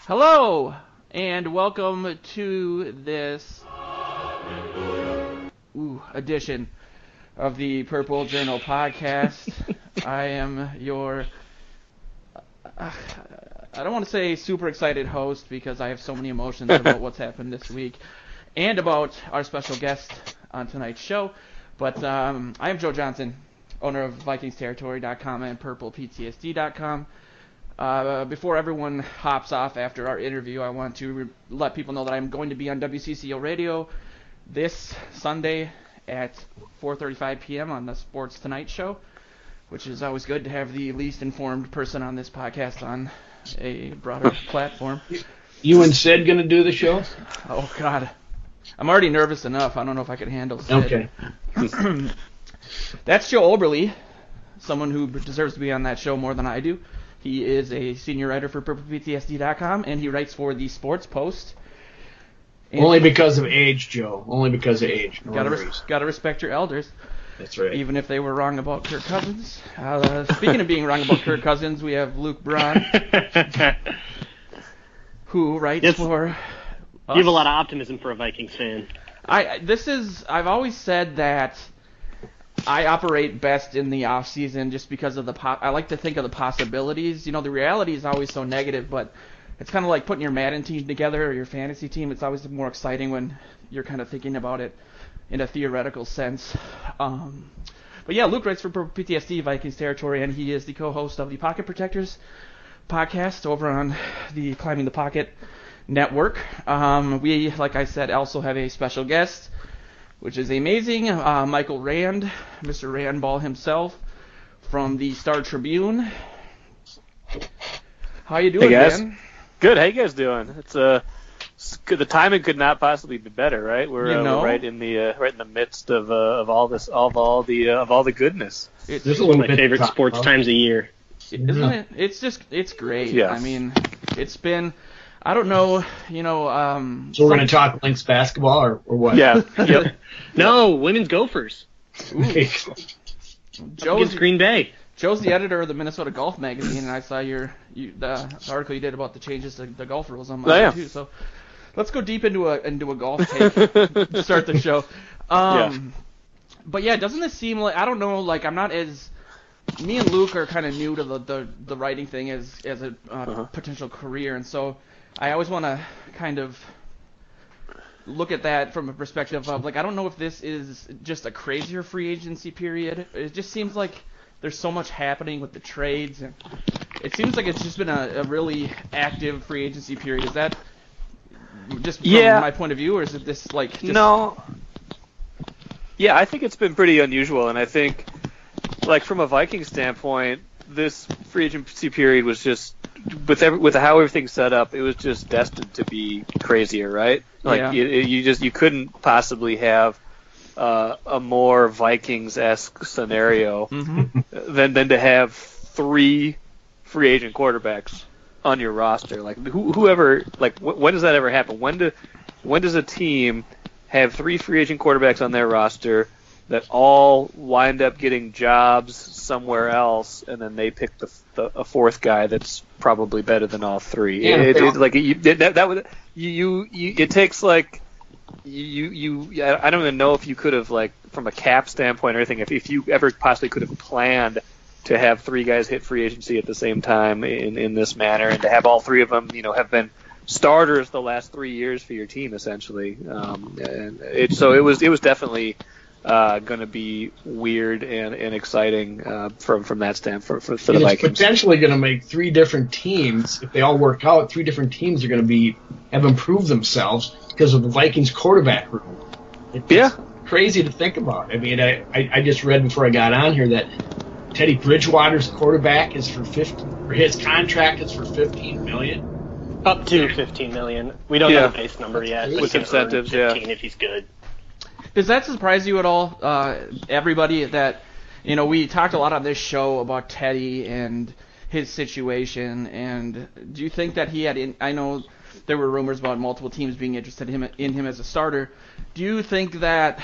Hello, and welcome to this edition of the Purple Journal podcast. I am your, I don't want to say super excited host because I have so many emotions about what's happened this week and about our special guest on tonight's show. But I am Joe Johnson, owner of VikingsTerritory.com and purplePTSD.com. Before everyone hops off after our interview, I want to let people know that I'm going to be on WCCO Radio this Sunday at 4:35 p.m. on the Sports Tonight show, which is always good to have the least informed person on this podcast on a broader platform. You and Sid going to do the show? Oh, God. I'm already nervous enough. I don't know if I can handle Sid. Okay. That's Joe Oberle, someone who deserves to be on that show more than I do. He is a senior writer for purplePTSD.com, and he writes for the Sports Post. And only because of age, Joe. Only because of age. Gotta respect your elders. That's right. Even if they were wrong about Kirk Cousins. Speaking of being wrong about Kirk Cousins, we have Luke Braun, who writes for us. You have a lot of optimism for a Vikings fan. I've always said that I operate best in the off season just because of I like to think of the possibilities. You know, the reality is always so negative, but it's kind of like putting your Madden team together or your fantasy team. It's always more exciting when you're kind of thinking about it in a theoretical sense. But yeah, Luke writes for PTSD, Vikings Territory, and he is the co-host of the Pocket Protectors podcast over on the Climbing the Pocket network. We, like I said, also have a special guest, which is amazing, Michael Rand, Mr. Randball himself, from the Star Tribune. How you doing, hey guys? Man? Good. How you guys doing? It's good. The timing could not possibly be better, right? We're right in the midst of all the goodness. This is one of my favorite sports times of year. Isn't it? It's great. Yes. I mean, it's been. I don't know, So we're going to talk Lynx basketball or what? Yeah. Yep. No, women's Gophers. Joe's Green Bay. Joe's the editor of the Minnesota Golf Magazine, and I saw the article you did about the changes to the golf rules on Monday too. So let's go deep into a golf take to start the show. But yeah, doesn't this seem like, I don't know, like I'm not as. Me and Luke are kind of new to the writing thing as a potential career, and so I always want to kind of look at that from a perspective of, like, I don't know if this is just a crazier free agency period. It just seems like there's so much happening with the trades, and it seems like it's just been a really active free agency period. Is that just from my point of view, or is it this, like, just... No. Yeah, I think it's been pretty unusual, and I think, like, from a Viking standpoint, this free agency period was just, with how everything's set up, it was just destined to be crazier, right? Like, you couldn't possibly have a more Vikings-esque scenario than to have 3 free agent quarterbacks on your roster. Like, whoever, like, when does that ever happen? When does a team have 3 free agent quarterbacks on their roster that all wind up getting jobs somewhere else, and then they pick a fourth guy that's probably better than all 3? Yeah, It takes, like, I don't even know if you could have, like, from a cap standpoint or anything, if you ever possibly could have planned to have 3 guys hit free agency at the same time in this manner, and to have all 3 of them, have been starters the last 3 years for your team, essentially. So it was definitely going to be weird and exciting from that standpoint for the Vikings. It's potentially going to make 3 different teams, if they all work out, 3 different teams are going to have improved themselves because of the Vikings quarterback room. It's crazy to think about. I mean, I just read before I got on here that Teddy Bridgewater's quarterback is his contract is for $15 million. Up to $15 million. We don't know the base number yet. With incentives, 15 if he's good. Does that surprise you at all, everybody, that, we talked a lot on this show about Teddy and his situation, and do you think that he had, I know there were rumors about multiple teams being interested in him as a starter. Do you think that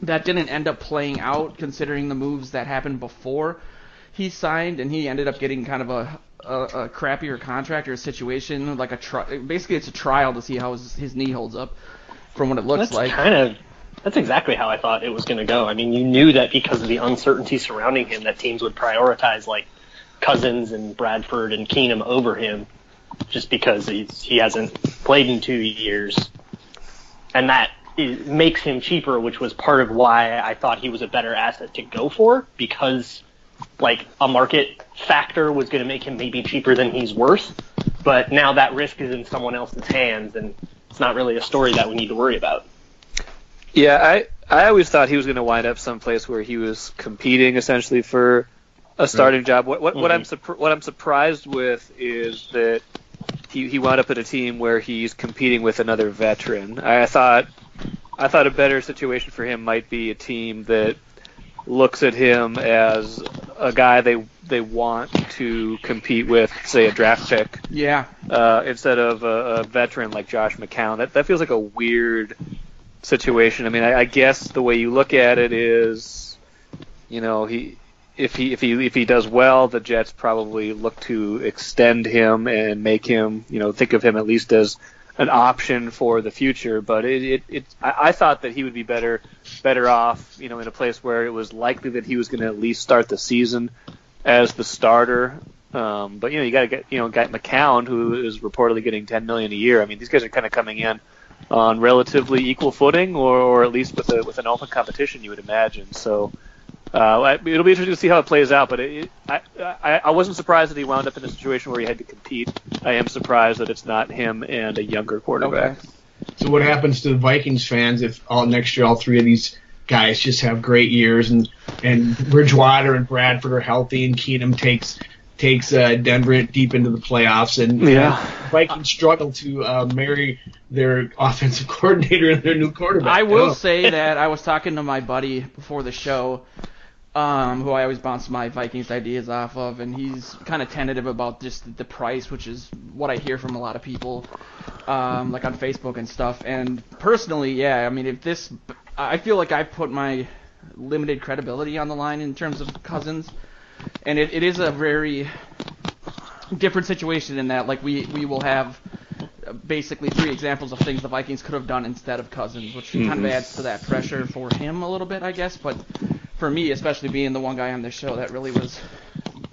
didn't end up playing out, considering the moves that happened before he signed, and he ended up getting kind of a crappier contract or a situation, like basically it's a trial to see how his knee holds up from what it looks like. That's exactly how I thought it was going to go. I mean, you knew that because of the uncertainty surrounding him that teams would prioritize like Cousins and Bradford and Keenum over him just because he hasn't played in 2 years. And that makes him cheaper, which was part of why I thought he was a better asset to go for, because like a market factor was going to make him maybe cheaper than he's worth. But now that risk is in someone else's hands, and it's not really a story that we need to worry about. Yeah, I always thought he was going to wind up someplace where he was competing essentially for a starting job. What I'm surprised with is that he wound up at a team where he's competing with another veteran. I thought a better situation for him might be a team that looks at him as a guy they want to compete with, say, a draft pick. Yeah. Instead of a veteran like Josh McCown. That feels like a weird situation. I mean, I guess the way you look at it is, you know, if he does well, the Jets probably look to extend him and make him, you know, think of him at least as an option for the future. But I thought that he would be better off, you know, in a place where it was likely that he was going to at least start the season as the starter. But you know, you got to get, you know, guy McCown, who is reportedly getting $10 million a year. I mean, these guys are kind of coming in on relatively equal footing, or at least with an open competition, you would imagine. So it'll be interesting to see how it plays out. But I wasn't surprised that he wound up in a situation where he had to compete. I am surprised that it's not him and a younger quarterback. Okay. So what happens to the Vikings fans if next year all three of these guys just have great years and Bridgewater and Bradford are healthy and Keenum takes Denver deep into the playoffs and Vikings struggle to marry their offensive coordinator and their new quarterback? I will say that I was talking to my buddy before the show, who I always bounce my Vikings ideas off of, and he's kind of tentative about just the price, which is what I hear from a lot of people, like on Facebook and stuff. And personally, yeah, I mean, I feel like I've put my limited credibility on the line in terms of Cousins, and it is a very different situation in that, like, we will have basically 3 examples of things the Vikings could have done instead of Cousins, which kind of adds to that pressure for him a little bit, I guess. But for me, especially being the one guy on this show that really was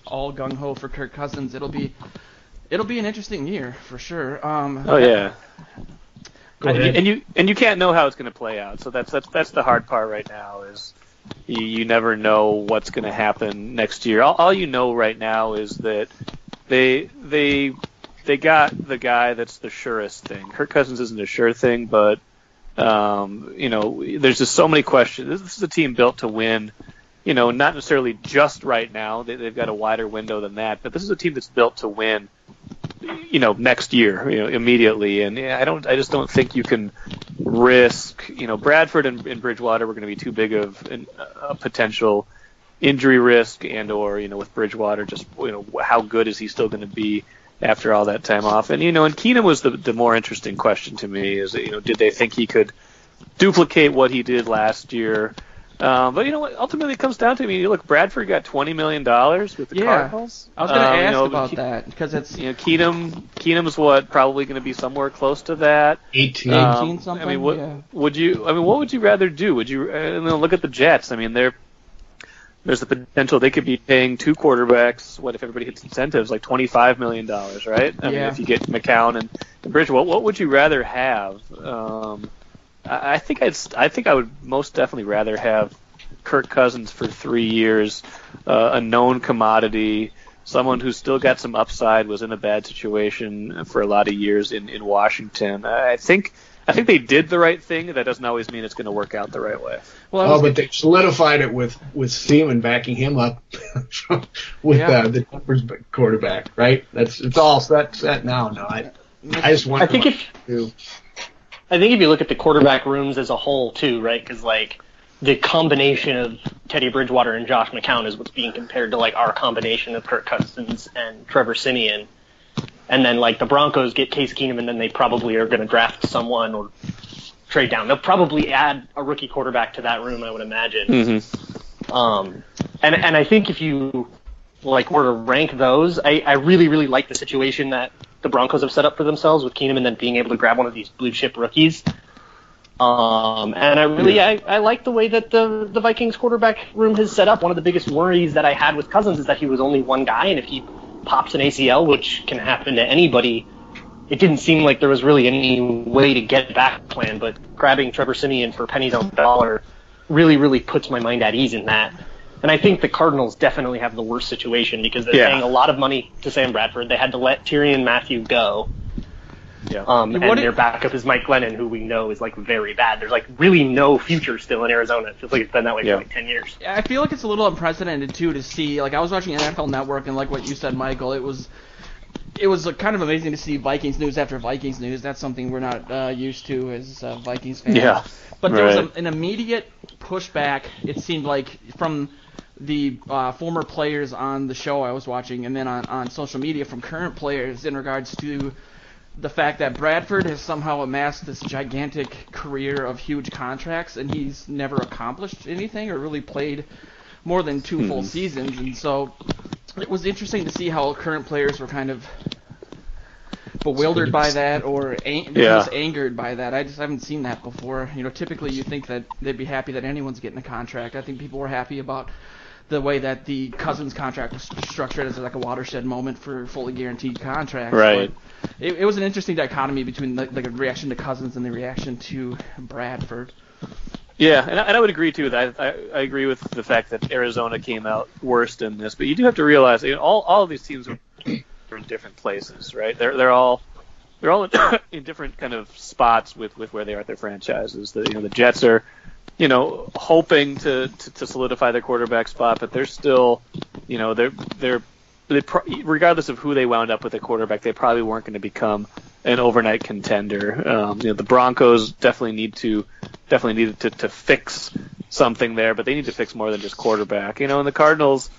all gung-ho for Kirk Cousins, it'll be an interesting year for sure. Yeah. And you can't know how it's going to play out. So that's the hard part right now is you never know what's going to happen next year. All you know right now is that they got the guy that's the surest thing. Kirk Cousins isn't a sure thing, but you know, there's just so many questions. This is a team built to win. You know, not necessarily just right now. They've got a wider window than that, but this is a team that's built to win. You know, next year, you know, immediately, and I just don't think you can risk. You know, Bradford and Bridgewater were going to be too big of a potential injury risk, or you know, with Bridgewater, just you know, how good is he still going to be after all that time off? And you know, and Keenum was the more interesting question to me. Is, you know, did they think he could duplicate what he did last year? But you know what? Ultimately, it comes down to, I mean, look, Bradford got $20 million with the Cardinals. I was going to ask about that because it's, you know, Keenum's probably going to be somewhere close to that. 18 something. I mean, what would you rather do? Would you look at the Jets? I mean, there's the potential they could be paying 2 quarterbacks. What if everybody hits incentives like $25 million, right? I mean, if you get McCown and Bridgewater, what would you rather have? I think I would most definitely rather have Kirk Cousins for 3 years, a known commodity, someone who's still got some upside, was in a bad situation for a lot of years in Washington. I think they did the right thing. That doesn't always mean it's going to work out the right way. Well, but they solidified it with Siemian backing him up with the Denver's quarterback, right? It's all set now. No, I just want. I think if you look at the quarterback rooms as a whole, too, right, because, like, the combination of Teddy Bridgewater and Josh McCown is what's being compared to, like, our combination of Kirk Cousins and Trevor Siemian. And then, like, the Broncos get Case Keenum, and then they probably are going to draft someone or trade down. They'll probably add a rookie quarterback to that room, I would imagine. Mm-hmm. And I think if you were to rank those, I really, really like the situation that the Broncos have set up for themselves with Keenum and then being able to grab one of these blue chip rookies. And I like the way that the Vikings quarterback room has set up. One of the biggest worries that I had with Cousins is that he was only one guy, and if he pops an ACL, which can happen to anybody, it didn't seem like there was really any way to get back plan. But grabbing Trevor Siemian for pennies on the dollar really, really puts my mind at ease in that. And I think the Cardinals definitely have the worst situation because they're paying a lot of money to Sam Bradford. They had to let Tyrann Mathieu go. Yeah. And their backup is Mike Glennon, who we know is very bad. There's really no future still in Arizona. It feels like it's been that way for 10 years. Yeah, I feel like it's a little unprecedented too to see. I was watching NFL Network, and like what you said, Michael, it was kind of amazing to see Vikings news after Vikings news. That's something we're not used to as Vikings fans. Yeah. But there was an immediate pushback. It seemed like from the former players on the show I was watching, and then on social media from current players in regards to the fact that Bradford has somehow amassed this gigantic career of huge contracts, and he's never accomplished anything or really played more than 2 full seasons. And so it was interesting to see how current players were kind of bewildered by that or just angered by that. I just haven't seen that before. Typically you think that they'd be happy that anyone's getting a contract. I think people were happy about the way that the Cousins contract was structured as a watershed moment for fully guaranteed contracts. Right. But it was an interesting dichotomy between the reaction to Cousins and the reaction to Bradford. Yeah, and I would agree too. That I agree with the fact that Arizona came out worst in this, but you do have to realize all of these teams are in different places, right? They're all in different kind of spots with where they are at their franchises. The Jets are hoping to solidify their quarterback spot, but they're still they're regardless of who they wound up with at quarterback, they probably weren't going to become an overnight contender. The Broncos definitely needed to fix something there, but they need to fix more than just quarterback. And the Cardinals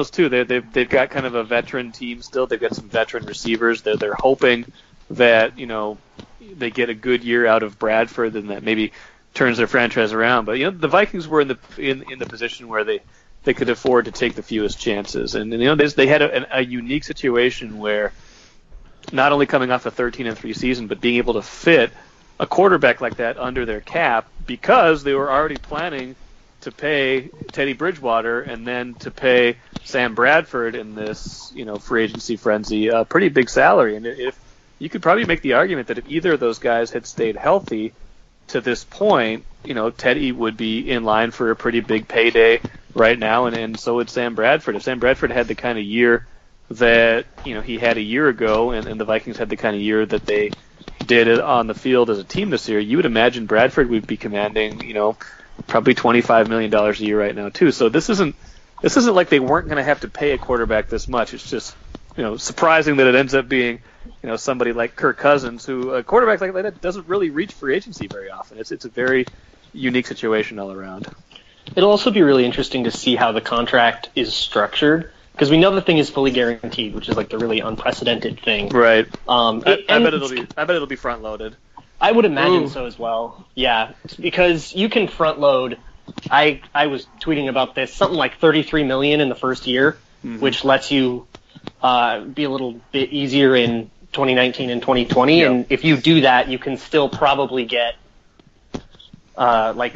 too. They've got kind of a veteran team still. They've got some veteran receivers. They're hoping that they get a good year out of Bradford and that maybe turns their franchise around. But the Vikings were in the position where they could afford to take the fewest chances, and they had a unique situation where not only coming off a 13-3 season, but being able to fit a quarterback like that under their cap because they were already planning to pay Teddy Bridgewater and then to pay Sam Bradford in this free agency frenzy a pretty big salary. And if you could probably make the argument that if either of those guys had stayed healthy to this point, Teddy would be in line for a pretty big payday right now, and so would Sam Bradford. If Sam Bradford had the kind of year that he had a year ago, and the Vikings had the kind of year that they did it on the field as a team this year, you would imagine Bradford would be commanding probably $25 million a year right now too. So this isn't like they weren't going to have to pay a quarterback this much. It's just surprising that it ends up being somebody like Kirk Cousins, who a quarterback like that doesn't really reach free agency very often. It's a very unique situation all around. It'll also be really interesting to see how the contract is structured, because we know the thing is fully guaranteed, which is the really unprecedented thing. Right. I bet it'll be front loaded. I would imagine so as well. Yeah, because you can front load. I was tweeting about this, something like $33 million in the first year, which lets you be a little bit easier in 2019 and 2020. Yep. And if you do that, you can still probably get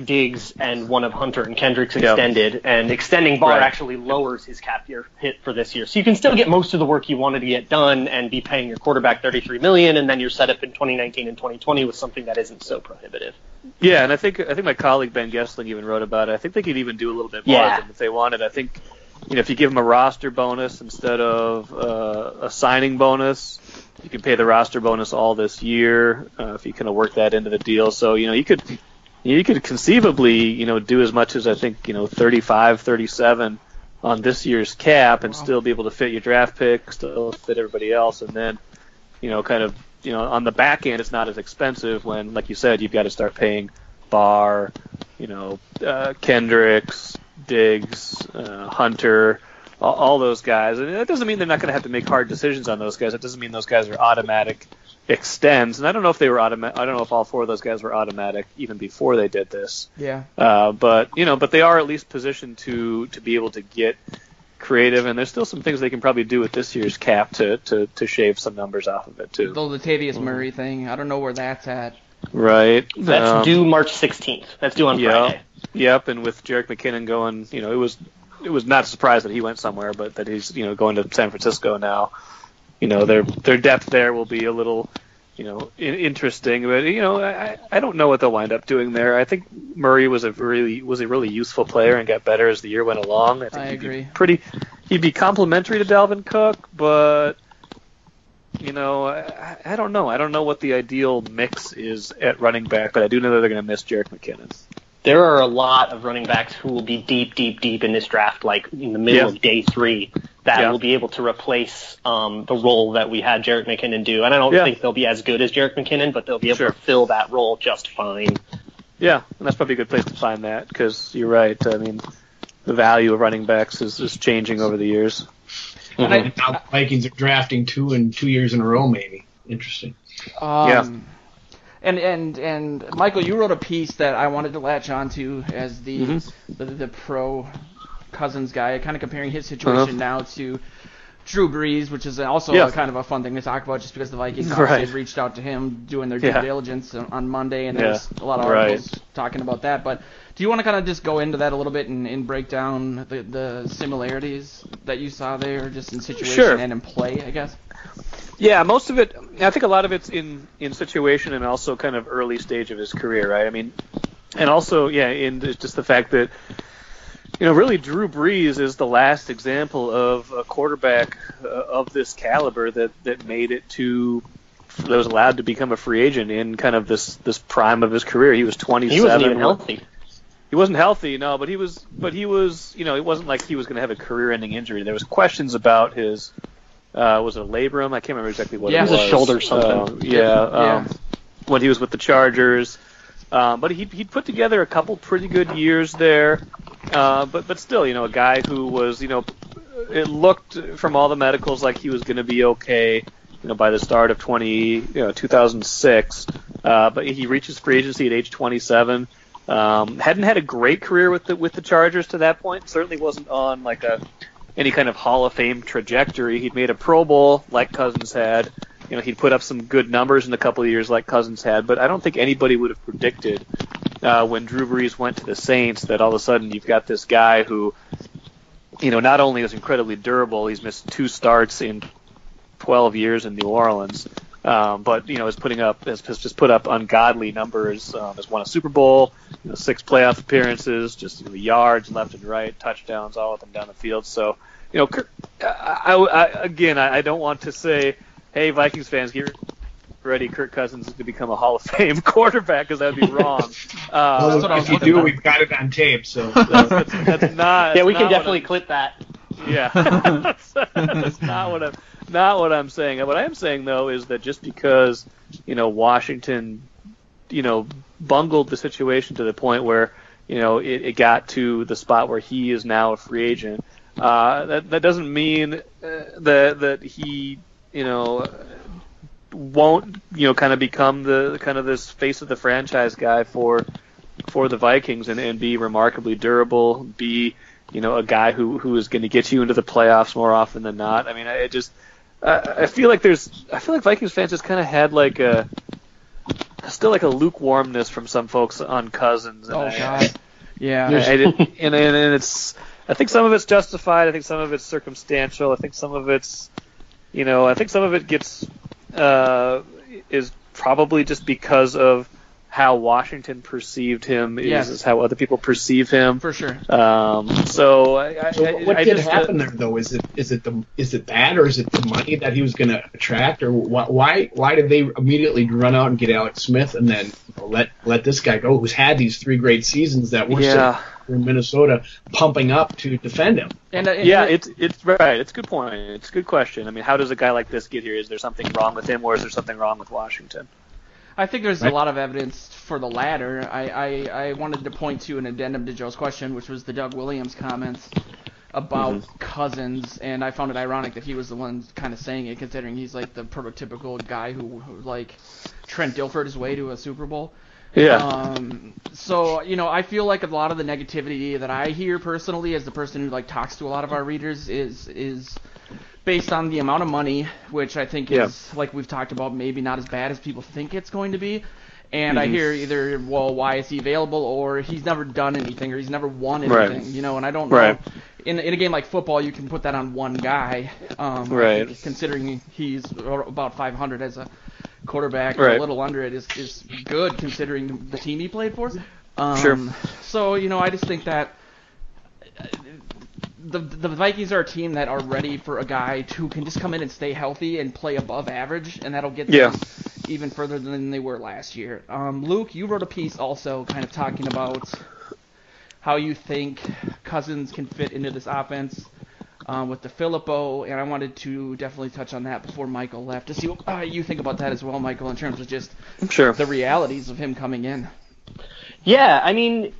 Diggs and one of Hunter and Kendricks extended, and extending Barr actually lowers his cap year hit for this year. So you can still get most of the work you wanted to get done and be paying your quarterback $33 million, and then you're set up in 2019 and 2020 with something that isn't so prohibitive. Yeah, and I think my colleague Ben Gessling even wrote about it. I think they could even do a little bit more if they wanted. I think if you give them a roster bonus instead of a signing bonus, you can pay the roster bonus all this year if you kind of work that into the deal. So you could conceivably, do as much as I think, 35, 37 on this year's cap and still be able to fit your draft pick, still fit everybody else. And then, on the back end, it's not as expensive when, like you said, you've got to start paying Barr, Kendricks, Diggs, Hunter, all those guys. And that doesn't mean they're not going to have to make hard decisions on those guys. It doesn't mean those guys are automatic extends, and I don't know if they were automatic. I don't know if all four of those guys were automatic even before they did this. Yeah. But they are at least positioned to be able to get creative, and there's still some things they can probably do with this year's cap to shave some numbers off of it too. The Latavius Murray thing, I don't know where that's at. Right. That's due March 16th. That's due on Friday. Yep, and with Jerick McKinnon going, it was not a surprise that he went somewhere, but that he's, going to San Francisco now. Their depth there will be a little, interesting, but I don't know what they'll wind up doing there. I think Murray was a really useful player and got better as the year went along. I agree. He'd be complimentary to Dalvin Cook, but I don't know. I don't know what the ideal mix is at running back, but I do know that they're going to miss Jerick McKinnon. There are a lot of running backs who will be deep, deep, deep in this draft, like in the middle of day 3, that will be able to replace the role that we had Jerick McKinnon do. And I don't think they'll be as good as Jerick McKinnon, but they'll be able to fill that role just fine. Yeah, and that's probably a good place to find that, because you're right. I mean, the value of running backs is changing over the years. Mm-hmm. And now the Vikings are drafting 2 in 2 years in a row, maybe. Interesting. And Michael, you wrote a piece that I wanted to latch on to as the pro Cousins guy, kind of comparing his situation now to Drew Brees, which is also kind of a fun thing to talk about, just because the Vikings obviously reached out to him doing their due diligence on Monday, and there's a lot of articles talking about that. But do you want to kind of just go into that a little bit and break down the similarities that you saw there, just in situation and in play, I guess? Yeah, most of it, I think a lot of it's in situation and also kind of early stage of his career, right? I mean, and also, in just the fact that, really Drew Brees is the last example of a quarterback of this caliber that made it that was allowed to become a free agent in kind of this prime of his career. He was 27. He wasn't even healthy. He wasn't healthy, no, but he was, it wasn't like he was going to have a career-ending injury. There was questions about his, was it a labrum? I can't remember exactly what it was. It was a shoulder or something. When he was with the Chargers. But he'd put together a couple pretty good years there. But still, a guy who was, it looked from all the medicals like he was going to be okay, by the start of 2006. But he reaches free agency at age 27. Hadn't had a great career with the Chargers to that point. Certainly wasn't on like any kind of Hall of Fame trajectory. He'd made a Pro Bowl like Cousins had. He'd put up some good numbers in a couple of years like Cousins had, but I don't think anybody would have predicted when Drew Brees went to the Saints that all of a sudden you've got this guy who, not only is incredibly durable, he's missed 2 starts in 12 years in New Orleans, but has just put up ungodly numbers. Has won a Super Bowl, 6 playoff appearances, just yards left and right, touchdowns all up and down the field. So, I don't want to say, hey, Vikings fans, get ready, Kirk Cousins is going to become a Hall of Fame quarterback, because that would be wrong. If you do, we've got it on tape. So that's not. Yeah, we can definitely clip that. Yeah, that's not what I'm saying. What I am saying though is that just because Washington, bungled the situation to the point where it got to the spot where he is now a free agent, that doesn't mean that he won't kind of become the kind of this face of the franchise guy for the Vikings and be remarkably durable, be a guy who is going to get you into the playoffs more often than not. I mean, I feel like Vikings fans just kind of had still a lukewarmness from some folks on Cousins. And God. Yeah. And it's, I think some of it's justified. I think some of it's circumstantial. I think some of it's, some of it gets is probably just because of how Washington perceived him is how other people perceive him. For sure. So what did happen there though? Is it that, or is it the money that he was going to attract, or why did they immediately run out and get Alex Smith and then let this guy go, who's had these 3 great seasons that we're still in Minnesota pumping up to defend him? It's right. It's a good point. It's a good question. I mean, how does a guy like this get here? Is there something wrong with him, or is there something wrong with Washington? I think there's a lot of evidence for the latter. I wanted to point to an addendum to Joe's question, which was the Doug Williams comments about Cousins, and I found it ironic that he was the one kind of saying it, considering he's like the prototypical guy who like Trent Dilfered his way to a Super Bowl. Yeah. So, I feel like a lot of the negativity that I hear personally as the person who talks to a lot of our readers is based on the amount of money, which I think is, like we've talked about, maybe not as bad as people think it's going to be. And I hear either, well, why is he available, or he's never done anything, or he's never won anything, and I don't know. Right. In a game like football, you can put that on one guy, Right. considering he's about 500 as a quarterback, Right. a little under it is good considering the team he played for. Sure. So, I just think that the Vikings are a team that are ready for a guy who can just come in and stay healthy and play above average, and that'll get them even further than they were last year. Luke, you wrote a piece also kind of talking about how you think Cousins can fit into this offense with the Filippo, and I wanted to definitely touch on that before Michael left to see what you think about that as well, Michael, in terms of just the realities of him coming in. Yeah, I mean,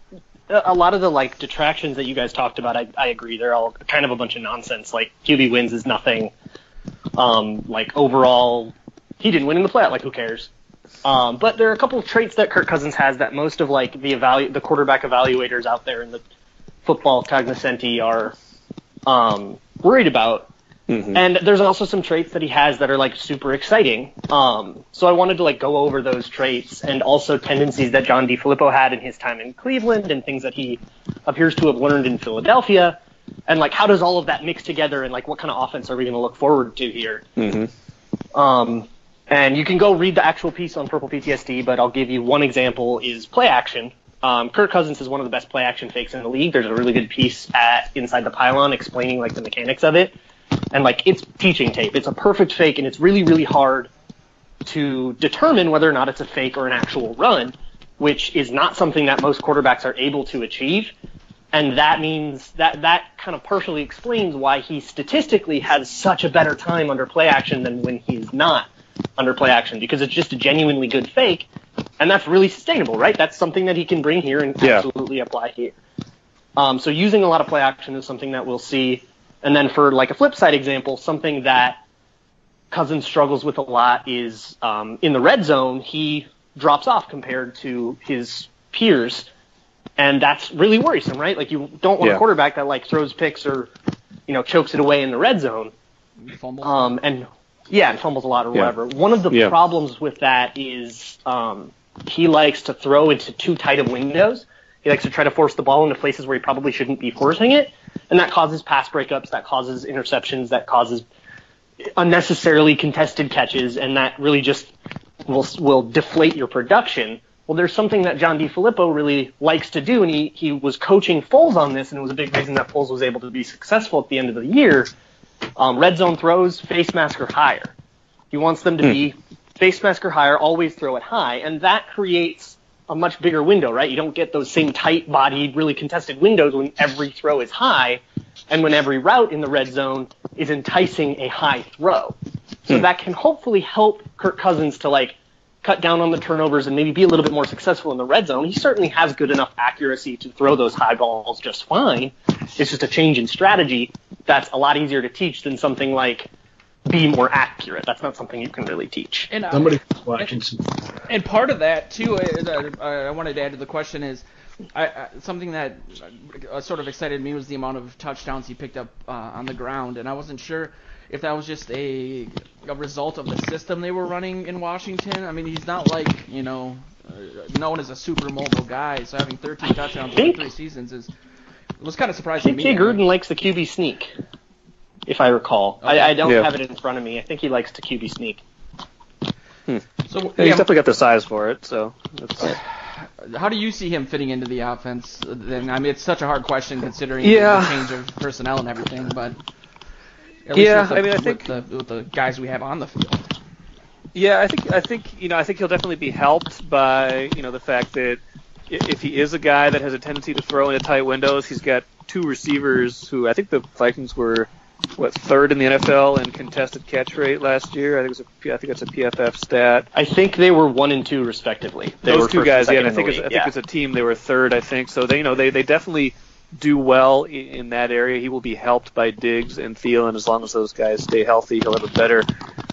a lot of the detractions that you guys talked about, I agree. They're all kind of a bunch of nonsense. QB wins is nothing. Overall, he didn't win in the playoff. Who cares? But there are a couple of traits that Kirk Cousins has that most of the quarterback evaluators out there in the football cognoscenti are worried about. Mm-hmm. And there's also some traits that he has that are super exciting. So I wanted to go over those traits and also tendencies that John DeFilippo had in his time in Cleveland and things that he appears to have learned in Philadelphia. And how does all of that mix together, and what kind of offense are we going to look forward to here? Mm-hmm. And you can go read the actual piece on Purple PTSD, but I'll give you one example is play action. Kirk Cousins is one of the best play action fakes in the league. There's a really good piece at Inside the Pylon explaining the mechanics of it. And it's teaching tape. It's a perfect fake, and it's really, really hard to determine whether or not it's a fake or an actual run, which is not something that most quarterbacks are able to achieve. And that means that kind of partially explains why he statistically has such a better time under play action than when he's not under play action, because it's just a genuinely good fake, and that's really sustainable, right? That's something that he can bring here and absolutely apply here. So using a lot of play action is something that we'll see. And then for a flip side example, something that Cousins struggles with a lot is in the red zone, he drops off compared to his peers, and that's really worrisome, right? You don't want a quarterback that throws picks or chokes it away in the red zone. Fumbles. And fumbles a lot or whatever. One of the problems with that is he likes to throw into too tight of windows. He likes to try to force the ball into places where he probably shouldn't be forcing it. And that causes pass breakups, that causes interceptions, that causes unnecessarily contested catches, and that really just will deflate your production. Well, there's something that John DeFilippo really likes to do, and he was coaching Foles on this, and it was a big reason that Foles was able to be successful at the end of the year. Red zone throws, face mask or higher. He wants them to be face mask or higher, always throw it high, and that creates a much bigger window, right? You don't get those same tight-bodied, really contested windows when every throw is high and when every route in the red zone is enticing a high throw. So that can hopefully help Kirk Cousins to cut down on the turnovers and maybe be a little bit more successful in the red zone. He certainly has good enough accuracy to throw those high balls just fine. It's just a change in strategy that's a lot easier to teach than something be more accurate. That's not something you can really teach. And somebody watching. And part of that too, I wanted to add to the question is, something that sort of excited me was the amount of touchdowns he picked up on the ground, and I wasn't sure if that was just a result of the system they were running in Washington. I mean, he's not known as a super mobile guy, so having 13 touchdowns in 3 seasons was kind of surprising to me. I think Jay Gruden likes the QB sneak, if I recall. Okay. I don't have it in front of me. I think he likes to QB sneak. So he's definitely got the size for it. So how do you see him fitting into the offense? Then I mean, it's such a hard question considering the change of personnel and everything. But at least I think with the guys we have on the field. Yeah, I think he'll definitely be helped by the fact that if he is a guy that has a tendency to throw into tight windows, he's got 2 receivers who I think the Vikings were third in the NFL in contested catch rate last year. I think it's a PFF stat. I think they were 1 and 2 respectively. Those 2 guys, and I think it's a team they were third. I think so. They definitely do well in that area. He will be helped by Diggs and Thielen as long as those guys stay healthy. He'll have a better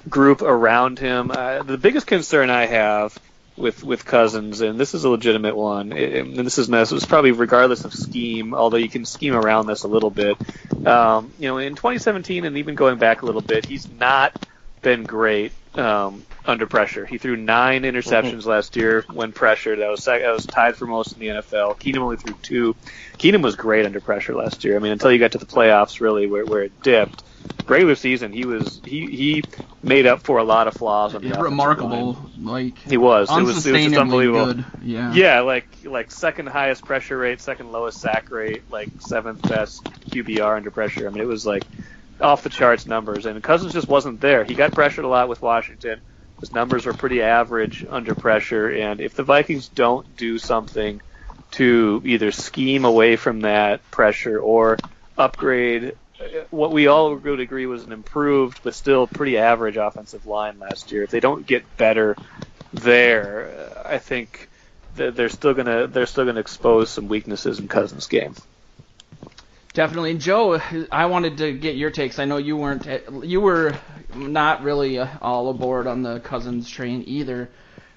group around him. The biggest concern I have with Cousins, and this is a legitimate one. And this was probably regardless of scheme, although you can scheme around this a little bit. In 2017 and even going back a little bit, he's not been great under pressure. He threw 9 interceptions last year when pressured. That was tied for most in the NFL. Keenum only threw 2. Keenum was great under pressure last year. I mean, until you got to the playoffs, really, where it dipped. Regular season, he made up for a lot of flaws on the offensive remarkable line. He was. It was just unbelievable. Good. Yeah, like second highest pressure rate, second lowest sack rate, like 7th best QBR under pressure. I mean, it was like off the charts numbers, and Cousins just wasn't there. He got pressured a lot with Washington. His numbers were pretty average under pressure, and if the Vikings don't do something to either scheme away from that pressure or upgrade what we all would agree was an improved but still pretty average offensive line last year, if they don't get better there, I think that they're still gonna expose some weaknesses in Cousins' game. Definitely. And Joe, I wanted to get your takes. I know you were not really all aboard on the Cousins train either.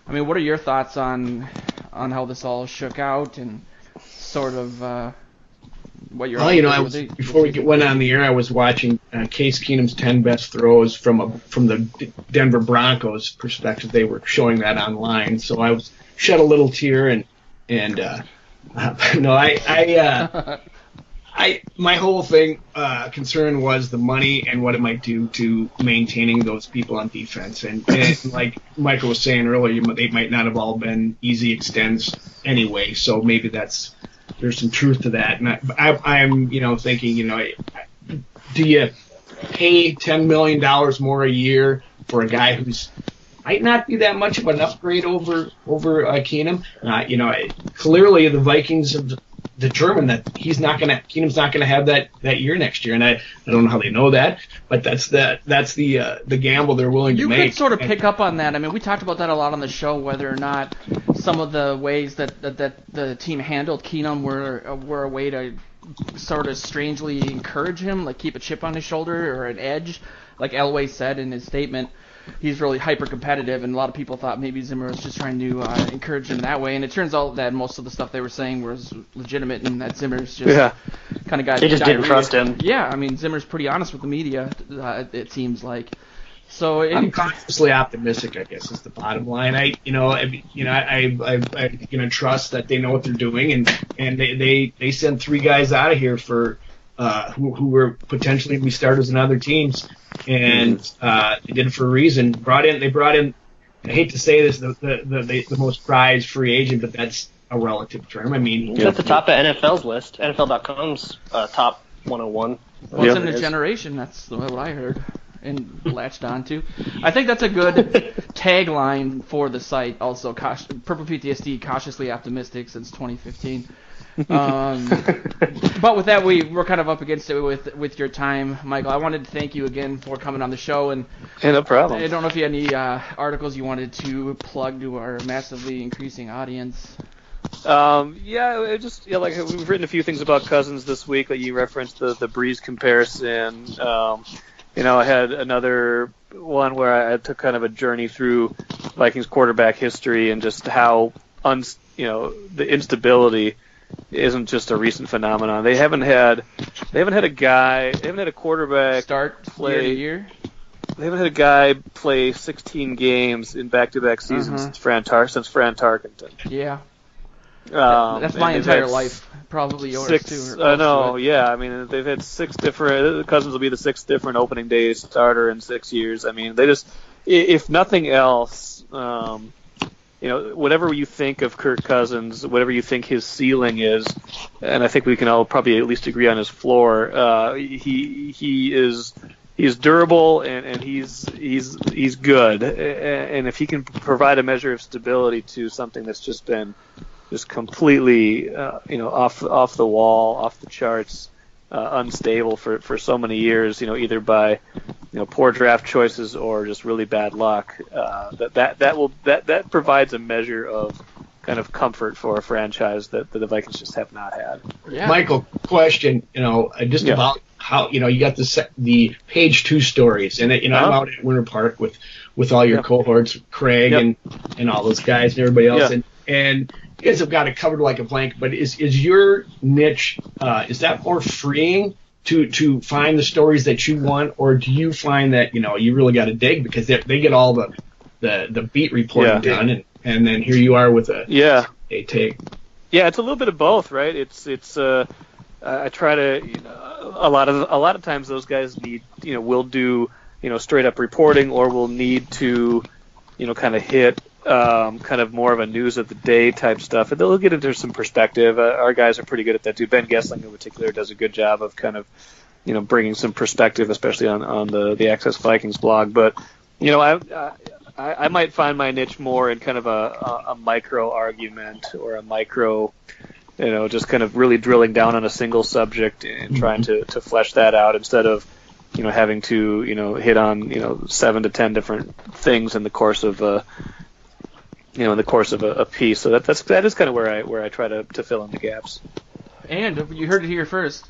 I mean, what are your thoughts on how this all shook out and sort of what you're? Well, before we went on the air, I was watching Case Keenum's 10 best throws from the Denver Broncos perspective. They were showing that online, so I shed a little tear my whole concern was the money and what it might do to maintaining those people on defense. And like Michael was saying earlier, they might not have all been easy extends anyway. So maybe there's some truth to that. And I'm thinking, do you pay $10 million more a year for a guy who's might not be that much of an upgrade over Keenum? Clearly the Vikings have determined that Keenum's not gonna have that year next year, and I don't know how they know that, but that's the gamble they're willing to make. You could sort of pick up on that. I mean, we talked about that a lot on the show, whether or not some of the ways that the team handled Keenum were a way to sort of strangely encourage him, like keep a chip on his shoulder or an edge, like Elway said in his statement. He's really hyper-competitive, and a lot of people thought maybe Zimmer was just trying to encourage him that way. And it turns out that most of the stuff they were saying was legitimate, and that Zimmer's just kind of got. They just didn't trust him. Yeah, I mean, Zimmer's pretty honest with the media, it seems like. So I'm cautiously optimistic, I guess, is the bottom line. I'm gonna trust that they know what they're doing, and they sent 3 guys out of here for who were potentially be starters in other teams. And they did it for a reason. They brought in. I hate to say this, the most prized free agent, but that's a relative term. I mean, he's at the top of NFL's list, NFL.com's top 101. Once in a generation. That's what I heard and latched onto. I think that's a good tagline for the site. Also, Purple PTSD, cautiously optimistic since 2015. But with that, we're kind of up against it with your time, Michael. I wanted to thank you again for coming on the show, and no problem. I don't know if you had any articles you wanted to plug to our massively increasing audience. Like we've written a few things about Cousins this week. Like you referenced the Breeze comparison. I had another one where I took kind of a journey through Vikings quarterback history and just how the instability isn't just a recent phenomenon. They haven't had a quarterback play year. They haven't had a guy play 16 games in back-to-back seasons since Fran Tarkenton. Yeah. That's my entire life. Probably yours too. I know. Yeah. I mean, they've had 6 different. Cousins will be the 6th different opening day starter in 6 years. I mean, they just, if nothing else, whatever you think of Kirk Cousins, whatever you think his ceiling is, and I think we can all probably at least agree on his floor. He's durable and he's good, and if he can provide a measure of stability to something that's just been just completely off the wall, off the charts, unstable for so many years, either by poor draft choices or just really bad luck, that provides a measure of kind of comfort for a franchise that the Vikings just have not had. Yeah. Michael, question, about how, you got the page 2 stories, and I'm out at Winter Park with all your cohorts, Craig and all those guys and everybody else, and you guys have got it covered like a blanket. But is your niche is that more freeing to find the stories that you want, or do you find that you really got to dig because they get all the beat reporting done, and then here you are with a take? Yeah, it's a little bit of both, right? It's I try to a lot of times those guys need will do straight up reporting, or will need to kind of hit kind of more of a news of the day type stuff, and they'll get into some perspective. Our guys are pretty good at that too. Ben Gessling in particular does a good job of kind of bringing some perspective, especially on the Access Vikings blog. But I might find my niche more in kind of a micro argument or a micro, just kind of really drilling down on a single subject and trying to flesh that out instead of having to hit on 7 to 10 different things in the course of a piece. So that is kind of where I try to fill in the gaps. And you heard it here first.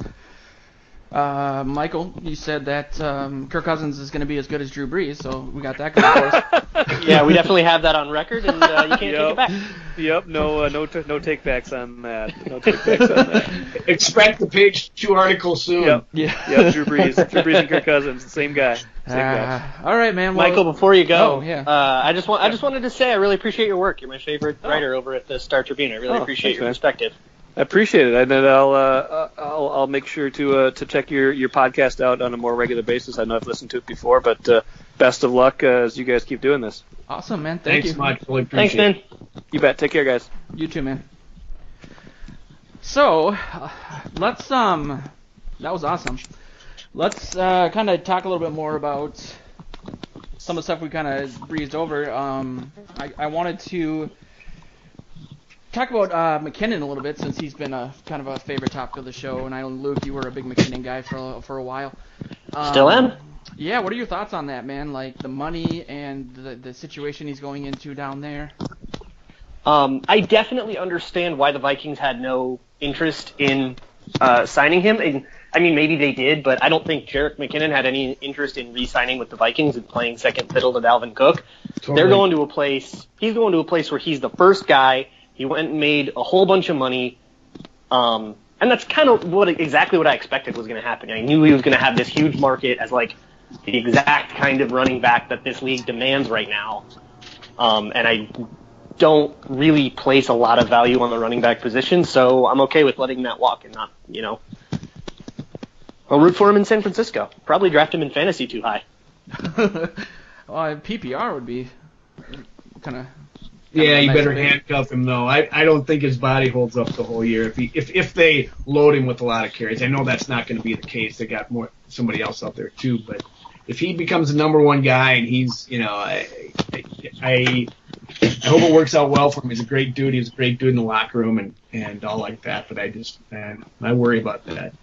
Michael, you said that Kirk Cousins is going to be as good as Drew Brees, so we got that going for us. Yeah, we definitely have that on record, and you can't take it back. Yep, no take-backs on that. No take-backs on that. Expect the page 2 article soon. Yep, Drew Brees and Kirk Cousins, same guy. All right, man. Well, Michael, before you go, I just wanted to say I really appreciate your work. You're my favorite writer over at the Star Tribune. I really appreciate your perspective. I appreciate it, and then I'll make sure to check your podcast out on a more regular basis. I know I've listened to it before, but best of luck as you guys keep doing this. Awesome, man. Thanks you. Thanks much. Really appreciate Thanks, man. You bet. Take care, guys. You too, man. So let's that was awesome. Let's kind of talk a little bit more about some of the stuff we kind of breezed over. I wanted to talk about McKinnon a little bit, since he's been a kind of a favorite topic of the show, and I know, Luke, you were a big McKinnon guy for a while. Still am. Yeah, what are your thoughts on that, man? Like the money and the situation he's going into down there? I definitely understand why the Vikings had no interest in signing him. And, I mean, maybe they did, but I don't think Jerick McKinnon had any interest in re-signing with the Vikings and playing second fiddle to Dalvin Cook. Totally. They're going to a place. He's going to a place where he's the first guy. He went and made a whole bunch of money, and that's kind of exactly what I expected was going to happen. I knew he was going to have this huge market as like the exact kind of running back that this league demands right now, and I don't really place a lot of value on the running back position, so I'm okay with letting that walk and not, I'll root for him in San Francisco. Probably draft him in fantasy too high. Well, PPR would be kind of. Yeah, you better handcuff him though. I don't think his body holds up the whole year if they load him with a lot of carries. I know that's not going to be the case. They got somebody else out there too, but if he becomes the number one guy and he's I hope it works out well for him. He's a great dude. He's a great dude in the locker room and all like that. But I worry about that.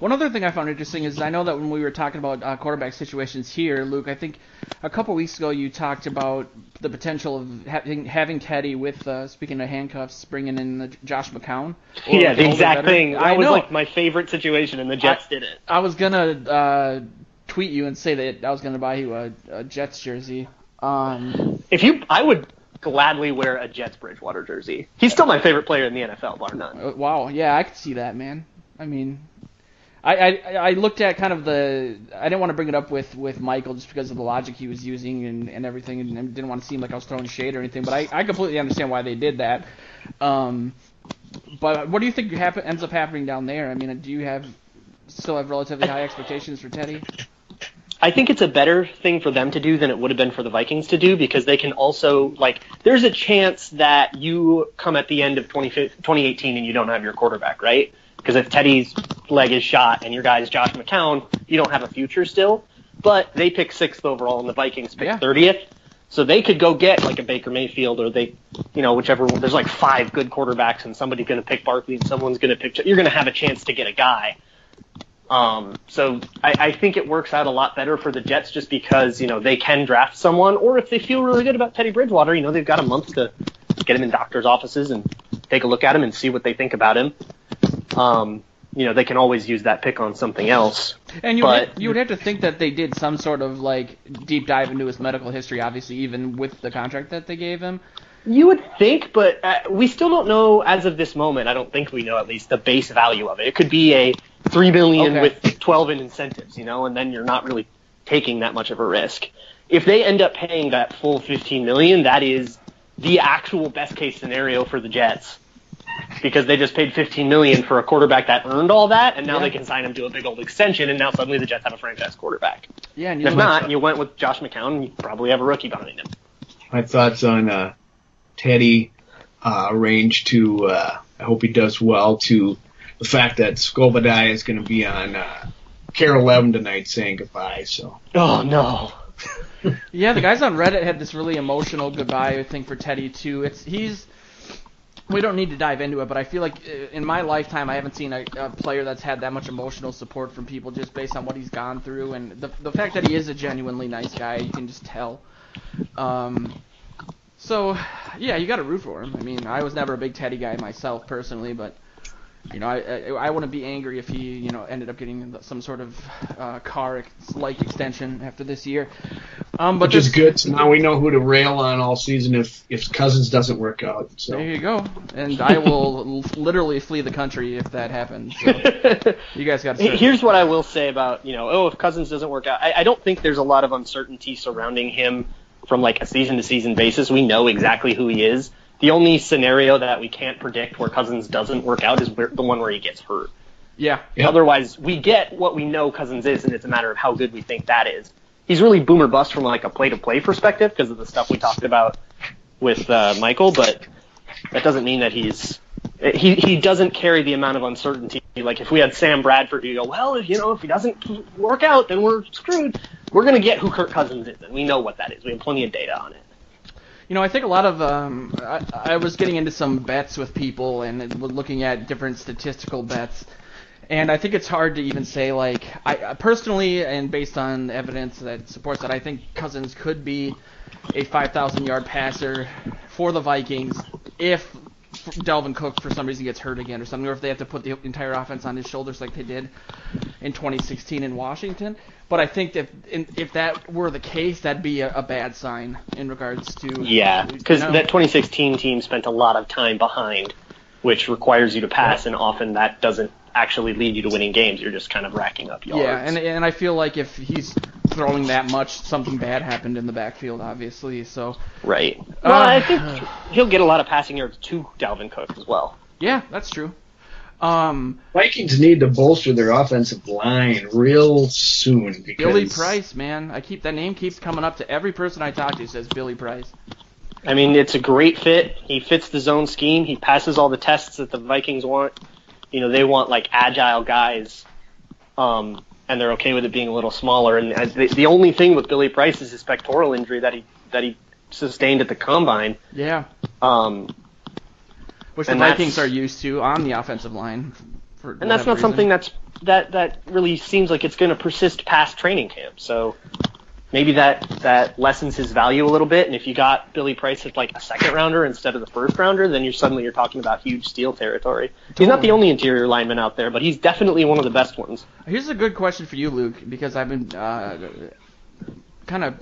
One other thing I found interesting is I know that when we were talking about quarterback situations here, Luke, I think a couple weeks ago you talked about the potential of having Teddy with, speaking of handcuffs, bringing in Josh McCown. Yeah, the exact thing. That was like my favorite situation, and the Jets did it. I was going to tweet you and say that I was going to buy you a Jets jersey. I would gladly wear a Jets Bridgewater jersey. He's still my favorite player in the NFL, bar none. Wow, yeah, I could see that, man. I mean, I looked at kind of I didn't want to bring it up with Michael just because of the logic he was using and everything, and didn't want to seem like I was throwing shade or anything, but I completely understand why they did that. But what do you think ends up happening down there? I mean, do you still have relatively high expectations for Teddy? I think it's a better thing for them to do than it would have been for the Vikings to do, because they can also, there's a chance that you come at the end of 2018 and you don't have your quarterback, right? Because if Teddy's leg is shot and your guy is Josh McCown, you don't have a future still. But they pick 6th overall and the Vikings pick 30th. So they could go get a Baker Mayfield, or whichever one. There's 5 good quarterbacks and somebody's going to pick Barkley and someone's going to pick. You're going to have a chance to get a guy. So I think it works out a lot better for the Jets just because, they can draft someone, or if they feel really good about Teddy Bridgewater, they've got a month to get him in doctor's offices and take a look at him and see what they think about him. they can always use that pick on something else. And you would have to think that they did some sort of like deep dive into his medical history, obviously, even with the contract that they gave him. You would think, but we still don't know as of this moment. I don't think we know at least the base value of it. It could be a $3 million with 12 in incentives, and then you're not really taking that much of a risk. If they end up paying that full $15 million, that is the actual best case scenario for the Jets. Because they just paid $15 million for a quarterback that earned all that, and now they can sign him to a big old extension, and now suddenly the Jets have a franchise quarterback. Yeah, and if not, you went with Josh McCown, you probably have a rookie behind him. My thoughts on Teddy range to, I hope he does well, to the fact that Skobadiah is going to be on Care 11 tonight saying goodbye. So. Oh, no. Yeah, the guys on Reddit had this really emotional goodbye thing for Teddy, too. We don't need to dive into it, but I feel like in my lifetime I haven't seen a player that's had that much emotional support from people just based on what he's gone through, and the fact that he is a genuinely nice guy, you can just tell. So, yeah, you got to root for him. I mean, I was never a big Teddy guy myself personally, but I wouldn't be angry if he ended up getting some sort of car-like extension after this year. Which is good. So now we know who to rail on all season if Cousins doesn't work out. So. There you go. And I will literally flee the country if that happens. So you guys got to. Here's what I will say about if Cousins doesn't work out. I don't think there's a lot of uncertainty surrounding him from like a season-to-season basis. We know exactly who he is. The only scenario that we can't predict where Cousins doesn't work out is the one where he gets hurt. Yeah. Otherwise, we get what we know Cousins is, and it's a matter of how good we think that is. He's really boom or bust from like a play-to-play perspective because of the stuff we talked about with Michael, but that doesn't mean that he doesn't carry the amount of uncertainty. Like if we had Sam Bradford, you go, well, if he doesn't work out, then we're screwed. We're going to get who Kirk Cousins is, and we know what that is. We have plenty of data on it. I think a lot of I was getting into some bets with people and looking at different statistical bets, and I think it's hard to even say, like, I personally, and based on evidence that supports that, I think Cousins could be a 5,000-yard passer for the Vikings if Dalvin Cook for some reason gets hurt again or something, or if they have to put the entire offense on his shoulders like they did in 2016 in Washington. But I think that if that were the case, that'd be a bad sign in regards to... Yeah, because that 2016 team spent a lot of time behind, which requires you to pass, and often that doesn't actually lead you to winning games. You're just kind of racking up yards. Yeah, and I feel like if he's throwing that much, something bad happened in the backfield, obviously. So right. Well, I think he'll get a lot of passing yards to Dalvin Cook as well. Yeah, that's true. Vikings need to bolster their offensive line real soon. Because Billy Price, man. That name keeps coming up to every person I talk to says Billy Price. I mean, it's a great fit. He fits the zone scheme. He passes all the tests that the Vikings want. They want like agile guys, and they're okay with it being a little smaller. And the only thing with Billy Price is his pectoral injury that he sustained at the combine. Yeah. Which the Vikings are used to on the offensive line. And that's not something that really seems like it's going to persist past training camp. So maybe that lessens his value a little bit. And if you got Billy Price as like a second rounder instead of the first rounder, then you're talking about huge steal territory. He's not the only interior lineman out there, but he's definitely one of the best ones. Here's a good question for you, Luke, because I've been kind of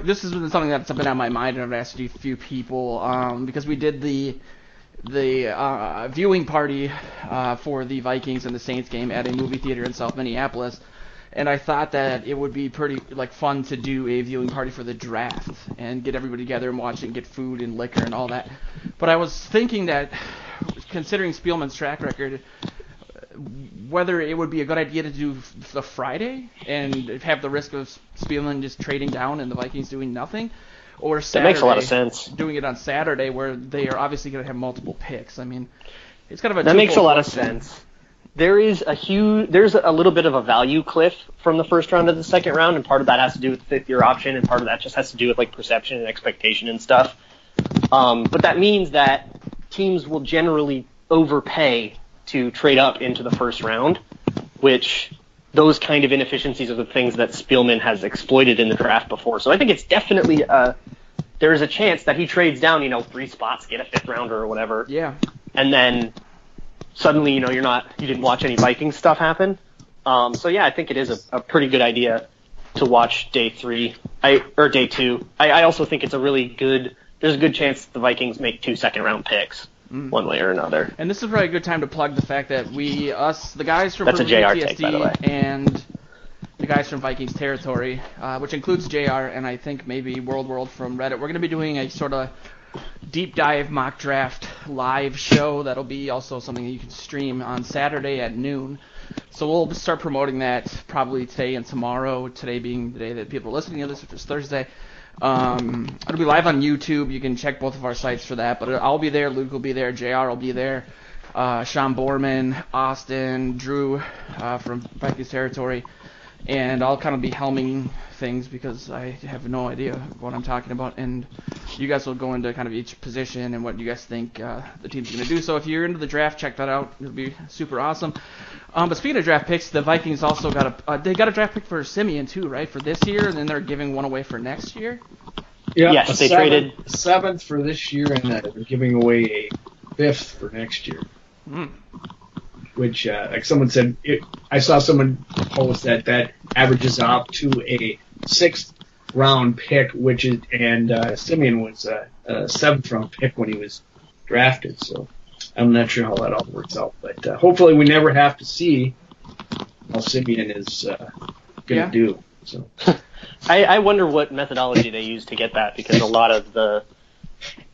this has been something that's been on my mind, and I've asked a few people because we did the viewing party for the Vikings and the Saints game at a movie theater in South Minneapolis, and I thought that it would be pretty fun to do a viewing party for the draft and get everybody together and watch it and get food and liquor and all that. But I was thinking that, considering Spielman's track record, whether it would be a good idea to do the Friday and have the risk of Spielman just trading down and the Vikings doing nothing, or Saturday, that makes a lot of sense. Doing it on Saturday where they are obviously going to have multiple picks. I mean, it's kind of a that makes a lot of sense. There's a little bit of a value cliff from the first round to the second round, and part of that has to do with the fifth-year option, and part of that just has to do with like perception and expectation and stuff. But that means that teams will generally overpay to trade up into the first round, which those kind of inefficiencies are the things that Spielman has exploited in the draft before. So I think it's definitely there is a chance that he trades down, 3 spots, get a fifth rounder or whatever. Yeah. And then suddenly, you didn't watch any Vikings stuff happen. So yeah, I think it is a pretty good idea to watch day 2. I also think it's there's a good chance that the Vikings make 2 second-round picks one way or another. And this is probably a good time to plug the fact that the guys from That's a JR take, by the way. and the guys from Vikings territory, which includes JR and I think maybe World from Reddit, we're going to be doing a sort of deep dive mock draft live show that'll be also something that you can stream on Saturday at noon. So we'll start promoting that probably today and tomorrow, today being the day that people are listening to this, which is Thursday. It'll be live on YouTube. You can check both of our sites for that. But I'll be there, Luke will be there, JR will be there, Sean Borman, Austin, Drew from Vikings territory. And I'll kind of be helming things because I have no idea what I'm talking about. And you guys will go into kind of each position and what you guys think the team's going to do. So if you're into the draft, check that out. It'll be super awesome. But speaking of draft picks, the Vikings also got a draft pick for Siemian too, right, for this year, and then they're giving one away for next year? Yeah, yes, they traded 7th for this year, and they're giving away a 5th for next year. Which, like someone said, I saw someone post that averages out to a 6th round pick, and Siemian was a 7th round pick when he was drafted. So I'm not sure how that all works out, but hopefully we never have to see how Siemian is going to do. So I wonder what methodology they use to get that, because a lot of the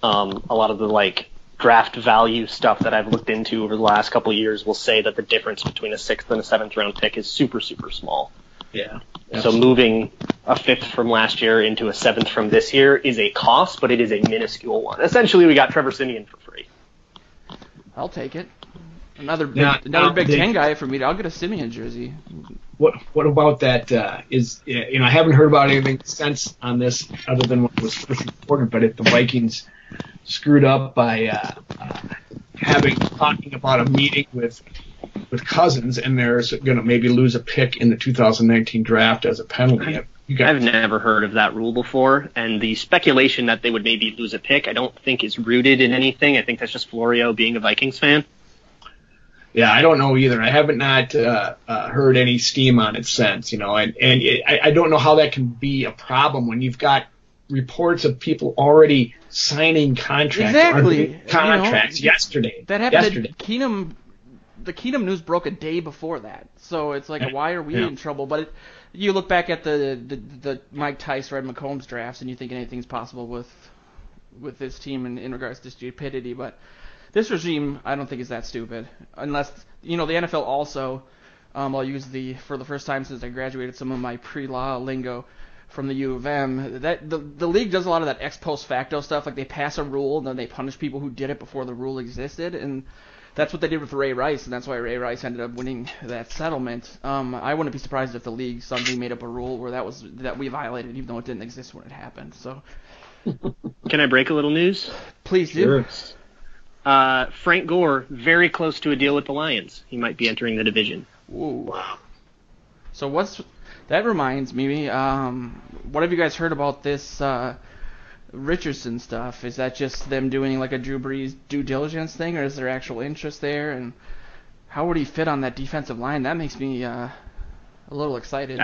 like draft value stuff that I've looked into over the last couple of years will say that the difference between a 6th and a 7th round pick is super, super small. Yeah. So moving a 5th from last year into a 7th from this year is a cost, but it is a minuscule one. Essentially, we got Trevor Siemian for free. I'll take it. Another Big Ten guy for me. I'll get a Siemian jersey. What about that? I haven't heard about anything since on this other than what was first reported. But if the Vikings screwed up by talking about a meeting with Cousins, and they're going to maybe lose a pick in the 2019 draft as a penalty. I've never heard of that rule before, and the speculation that they would maybe lose a pick I don't think is rooted in anything. I think that's just Florio being a Vikings fan. Yeah, I don't know either. I haven't heard any steam on it since, and I don't know how that can be a problem when you've got reports of people already signing contracts. Exactly. Contracts yesterday. That happened at Keenum. The Keenum news broke a day before that, so it's like, why are we in trouble? But you look back at the Mike Tice, Red McCombs drafts, and you think anything's possible with this team in regards to stupidity. But this regime, I don't think is that stupid, unless the NFL also. I'll use for the first time since I graduated some of my pre-law lingo from the U of M. That the league does a lot of that ex post facto stuff, like they pass a rule and then they punish people who did it before the rule existed, and that's what they did with Ray Rice, and that's why Ray Rice ended up winning that settlement. I wouldn't be surprised if the league suddenly made up a rule where that we violated, even though it didn't exist when it happened. So, can I break a little news? Please do. Sure. Frank Gore, very close to a deal with the Lions. He might be entering the division. Ooh. Wow. So that reminds me, what have you guys heard about this Richardson stuff? Is that just them doing like a Drew Brees due diligence thing, or is there actual interest there? And how would he fit on that defensive line? That makes me a little excited.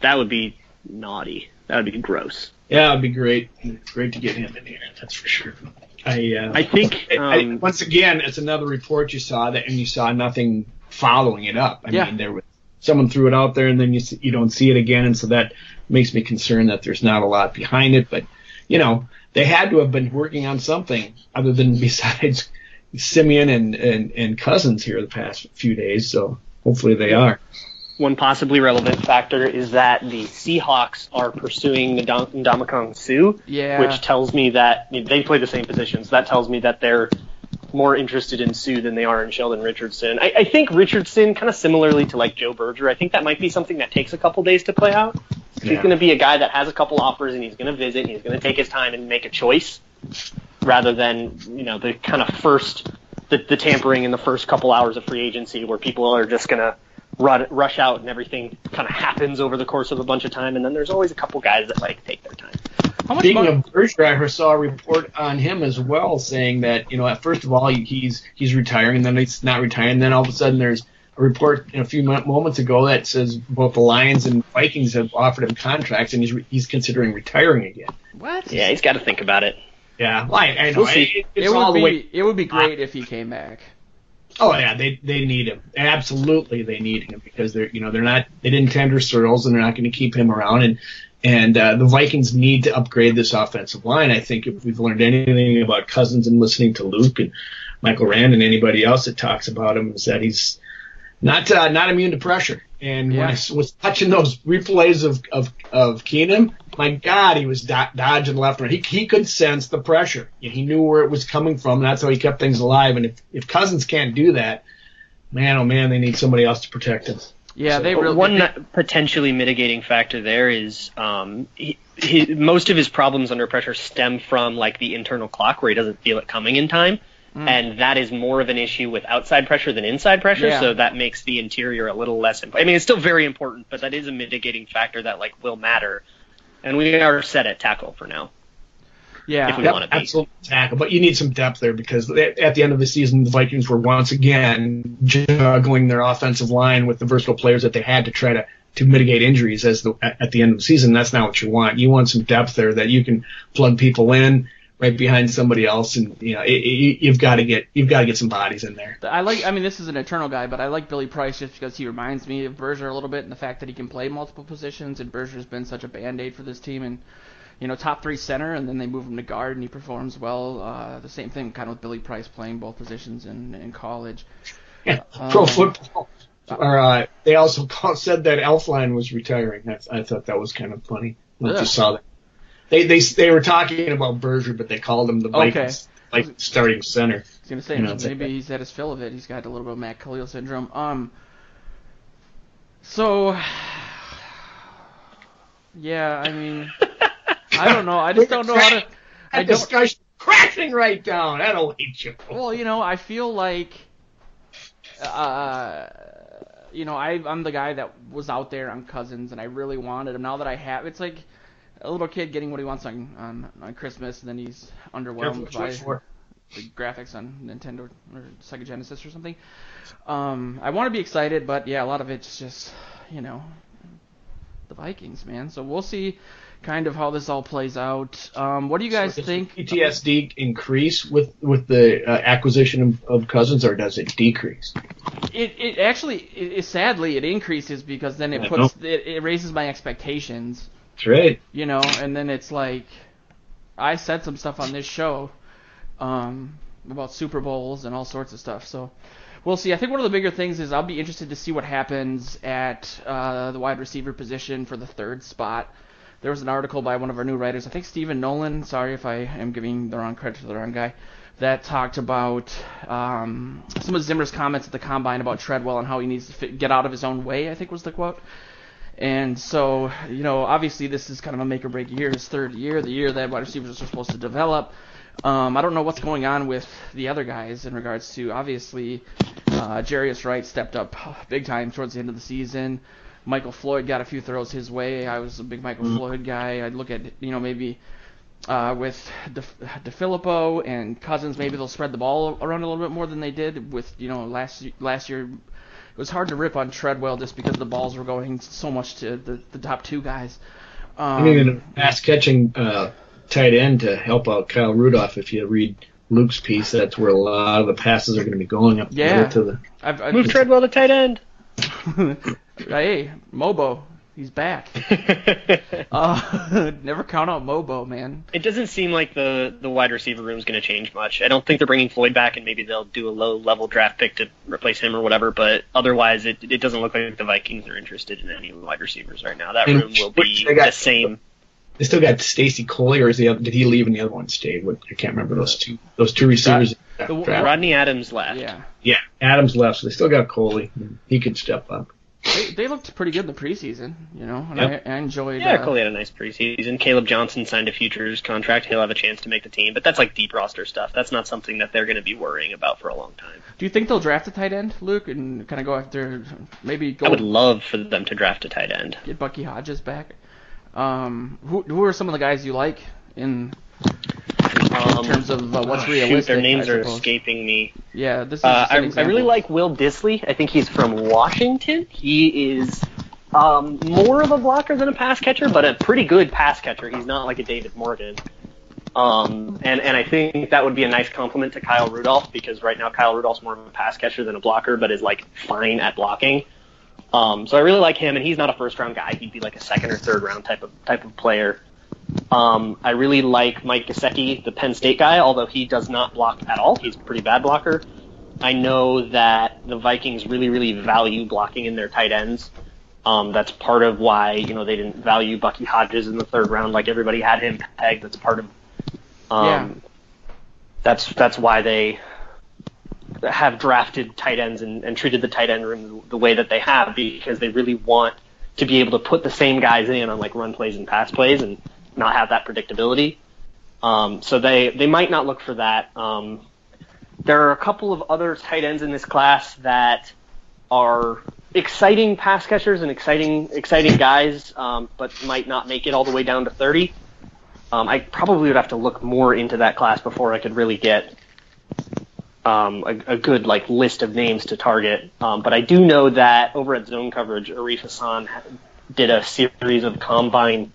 That would be naughty. That would be gross. Yeah, it'd be great. It's great to get him in here. That's for sure. I think once again, it's another report you saw and you saw nothing following it up. I mean, there was someone threw it out there, and then you don't see it again, and so that makes me concerned that there's not a lot behind it. But they had to have been working on something other than besides Siemian and Cousins here the past few days. So hopefully they are. One possibly relevant factor is that the Seahawks are pursuing Ndamukong Suh, which tells me that they play the same positions. That tells me that they're more interested in Suh than they are in Sheldon Richardson. I think Richardson, kind of similarly to like Joe Berger, I think that might be something that takes a couple days to play out. He's going to be a guy that has a couple offers, and he's going to visit, and he's going to take his time and make a choice, rather than the kind of the tampering in the first couple hours of free agency where people are just going to rush out and everything kind of happens over the course of a bunch of time, and then there's always a couple guys that take their time. Speaking of Berger, I saw a report on him as well saying that, first of all, he's retiring, and then he's not retiring. And then all of a sudden there's a report a few moments ago that says both the Lions and Vikings have offered him contracts, and he's considering retiring again. What? Yeah, he's got to think about it. Yeah, I know. We'll see. It would be great if he came back. Oh yeah, they need him. Absolutely, they need him because they didn't tender Searles, and they're not going to keep him around. And the Vikings need to upgrade this offensive line. I think if we've learned anything about Cousins and listening to Luke and Michael Rand and anybody else that talks about him, is that he's not immune to pressure. And when I was touching those replays of Keenum, my God, he was dodging left and right. He could sense the pressure. He knew where it was coming from, and that's how he kept things alive. And if Cousins can't do that, man, oh man, they need somebody else to protect him. Yeah, one potentially mitigating factor there is most of his problems under pressure stem from the internal clock where he doesn't feel it coming in time. And that is more of an issue with outside pressure than inside pressure, so that makes the interior a little less important. I mean, it's still very important, but that is a mitigating factor that will matter. And we are set at tackle for now. Yeah, if we want to be. Absolutely tackle, but you need some depth there because at the end of the season, the Vikings were once again juggling their offensive line with the versatile players that they had to try to mitigate injuries at the end of the season. That's not what you want. You want some depth there that you can plug people in right behind somebody else, and you've got to get some bodies in there. This is an eternal guy, but I like Billy Price just because he reminds me of Berger a little bit, and the fact that he can play multiple positions, and Berger's been such a band-aid for this team, and top 3 center, and then they move him to guard, and he performs well. The same thing kind of with Billy Price playing both positions in college. Yeah, pro football. They also said that Elflein was retiring. I thought that was kind of funny. I just saw that. They were talking about Berger, but they called him the Vikings starting center. I was going to say, maybe he's had his fill of it. He's got a little bit of Matt Khalil syndrome. So, yeah, I mean, I don't know. I just don't know how to. That discussion crashing right down. I don't hate you. Well, I feel like, I'm the guy that was out there on Cousins, and I really wanted him. Now that I have, it's like a little kid getting what he wants on Christmas, and then he's underwhelmed by the graphics on Nintendo or Sega Genesis or something. I want to be excited, but yeah, a lot of it's just, the Vikings, man. So we'll see kind of how this all plays out. What do you guys think? Does PTSD increase with the acquisition of Cousins, or does it decrease? It actually, sadly, it increases because then it raises my expectations. That's right. And then it's like, I said some stuff on this show about Super Bowls and all sorts of stuff. So we'll see. I think one of the bigger things is I'll be interested to see what happens at the wide receiver position for the 3rd spot. There was an article by one of our new writers, I think Stephen Nolan, sorry if I am giving the wrong credit to the wrong guy, that talked about some of Zimmer's comments at the Combine about Treadwell and how he needs to get out of his own way, I think was the quote. And so, obviously this is kind of a make-or-break year, his 3rd year, the year that wide receivers are supposed to develop. I don't know what's going on with the other guys in regards to, obviously, Jarius Wright stepped up big time towards the end of the season. Michael Floyd got a few throws his way. I was a big Michael Floyd guy. I'd look at, maybe with DeFilippo and Cousins, maybe they'll spread the ball around a little bit more than they did with, last year. It was hard to rip on Treadwell just because the balls were going so much to the top 2 guys. You need a pass-catching tight end to help out Kyle Rudolph. If you read Luke's piece, that's where a lot of the passes are going to be going up to the... Move Treadwell to tight end. Hey, Mobo, he's back. Never count out Mobo, man. It doesn't seem like the wide receiver room is going to change much. I don't think they're bringing Floyd back, and maybe they'll do a low-level draft pick to replace him or whatever, but otherwise it doesn't look like the Vikings are interested in any wide receivers right now. That room will be the same. They still got Stacy Coley, or did he leave and the other one stayed? I can't remember those two receivers. Rodney Adams left. Yeah, Adams left, so they still got Coley. He could step up. They looked pretty good in the preseason, and I enjoyed. Yeah, Coley had a nice preseason. Caleb Johnson signed a futures contract. He'll have a chance to make the team, but that's like deep roster stuff. That's not something that they're going to be worrying about for a long time. Do you think they'll draft a tight end, Luke, and kind of go after maybe? I would love for them to draft a tight end. Get Bucky Hodges back. Who are some of the guys you like in terms of what's realistic. Shoot, their names I are suppose. escaping me. Yeah, this is just an I example. really like Will Dissly. I think he's from Washington. He is more of a blocker than a pass catcher, but a pretty good pass catcher. He's not like a David Morgan. And I think that would be a nice compliment to Kyle Rudolph, because right now Kyle Rudolph's more of a pass catcher than a blocker, but is like fine at blocking. So I really like him, and he's not a first round guy. He'd be like a second or third round type of player. I really like Mike Gesicki, the Penn State guy, although he does not block at all. He's a pretty bad blocker. I know that the Vikings really, really value blocking in their tight ends. That's part of why, they didn't value Bucky Hodges in the third round like everybody had him pegged. That's part of that's why they have drafted tight ends and treated the tight end room the way that they have, because they really want to be able to put the same guys in on like run plays and pass plays and not have that predictability. So they might not look for that. There are a couple of other tight ends in this class that are exciting pass catchers and exciting guys, but might not make it all the way down to 30. I probably would have to look more into that class before I could really get a good list of names to target. But I do know that over at Zone Coverage, Arif Hassan did a series of combine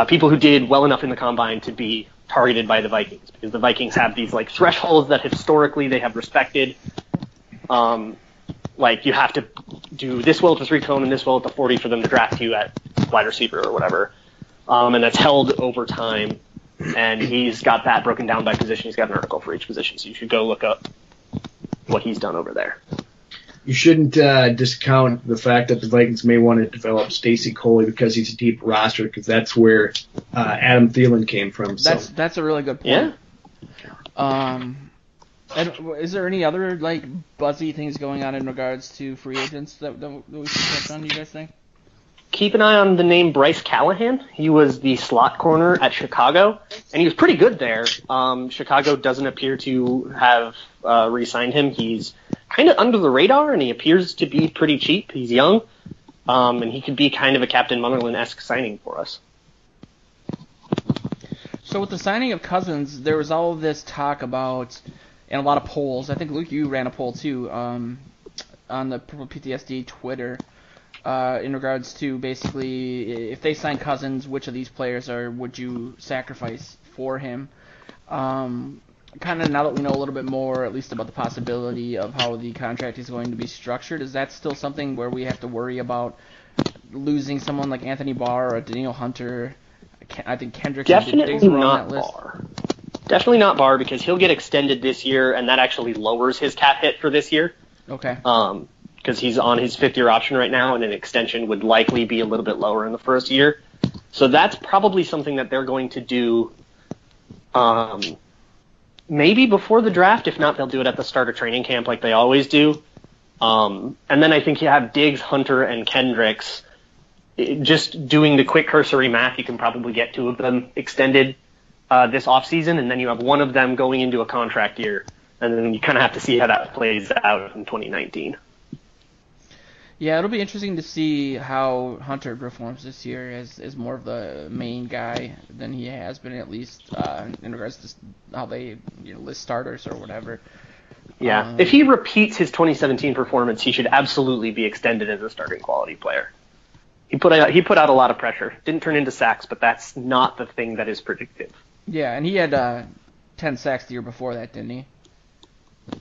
people who did well enough in the combine to be targeted by the Vikings, because the Vikings have these thresholds that historically they have respected. You have to do this well at the 3-cone and this well at the 40 for them to draft you at wide receiver or whatever. And that's held over time. And he's got that broken down by position. He's got an article for each position, so you should go look up what he's done over there. You shouldn't discount the fact that the Vikings may want to develop Stacy Coley because he's a deep roster, because that's where Adam Thielen came from. So. That's a really good point. Yeah. And is there any other buzzy things going on in regards to free agents that we should touch on? Do you guys think? Keep an eye on the name Bryce Callahan. He was the slot corner at Chicago, and he was pretty good there. Chicago doesn't appear to have re-signed him. He's kind of under the radar, and he appears to be pretty cheap. He's young, and he could be kind of a Captain Munnerlyn-esque signing for us. So with the signing of Cousins, there was all this talk about, and a lot of polls. I think, Luke, you ran a poll too on the PTSD Twitter in regards to basically if they sign Cousins, which of these players would you sacrifice for him? Kind of now that we know a little bit more, at least about the possibility of how the contract is going to be structured, is that still something where we have to worry about losing someone like Anthony Barr or Daniel Hunter? I think Kendricks definitely were not on that list. Barr. Definitely not Barr, because he'll get extended this year, and that actually lowers his cap hit for this year. Okay. Because he's on his 5th-year option right now, and an extension would likely be a little bit lower in the first year. So that's probably something that they're going to do maybe before the draft. If not, they'll do it at the start of training camp like they always do. And then I think you have Diggs, Hunter, and Kendricks. Just doing the quick cursory math, you can probably get 2 of them extended this offseason, and then you have one of them going into a contract year, and then you kind of have to see how that plays out in 2019. Yeah, it'll be interesting to see how Hunter performs this year as more of the main guy than he has been, at least in regards to how they list starters or whatever. Yeah, if he repeats his 2017 performance, he should absolutely be extended as a starting quality player. He put out a lot of pressure. Didn't turn into sacks, but that's not the thing that is predictive. Yeah, and he had 10 sacks the year before that, didn't he?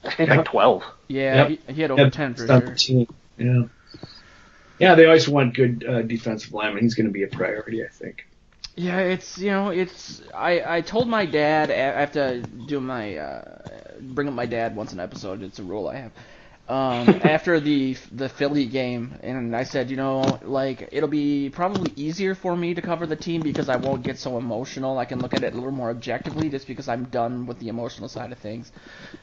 I think 12. Yeah, yep. he had over 10 for sure. Yeah. Yeah, they always want good defensive linemen. He's going to be a priority, I think. Yeah, it's I told my dad, I have to do bring up my dad once an episode. It's a rule I have. After the Philly game, and I said, it'll be probably easier for me to cover the team because I won't get so emotional. I can look at it a little more objectively just because I'm done with the emotional side of things.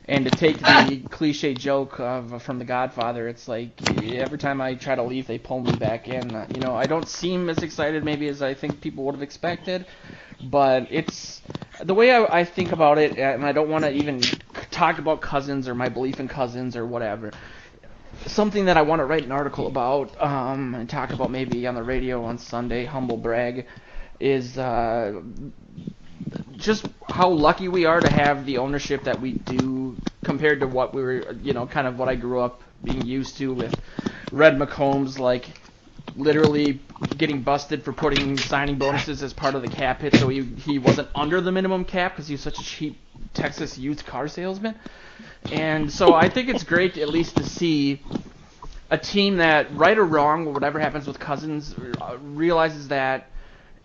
And to take the cliche joke from The Godfather, it's like every time I try to leave, they pull me back in. I don't seem as excited maybe as I think people would have expected, but it's the way I think about it, and I don't want to even talk about Cousins or my belief in Cousins or whatever. Something that I want to write an article about and talk about maybe on the radio on Sunday, humble brag, is just how lucky we are to have the ownership that we do compared to what we were, kind of what I grew up being used to with Red McCombs, like literally getting busted for putting signing bonuses as part of the cap hit, so he wasn't under the minimum cap because he was such a cheap Texas used car salesman. And so I think it's great at least to see a team that, right or wrong, or whatever happens with Cousins, realizes that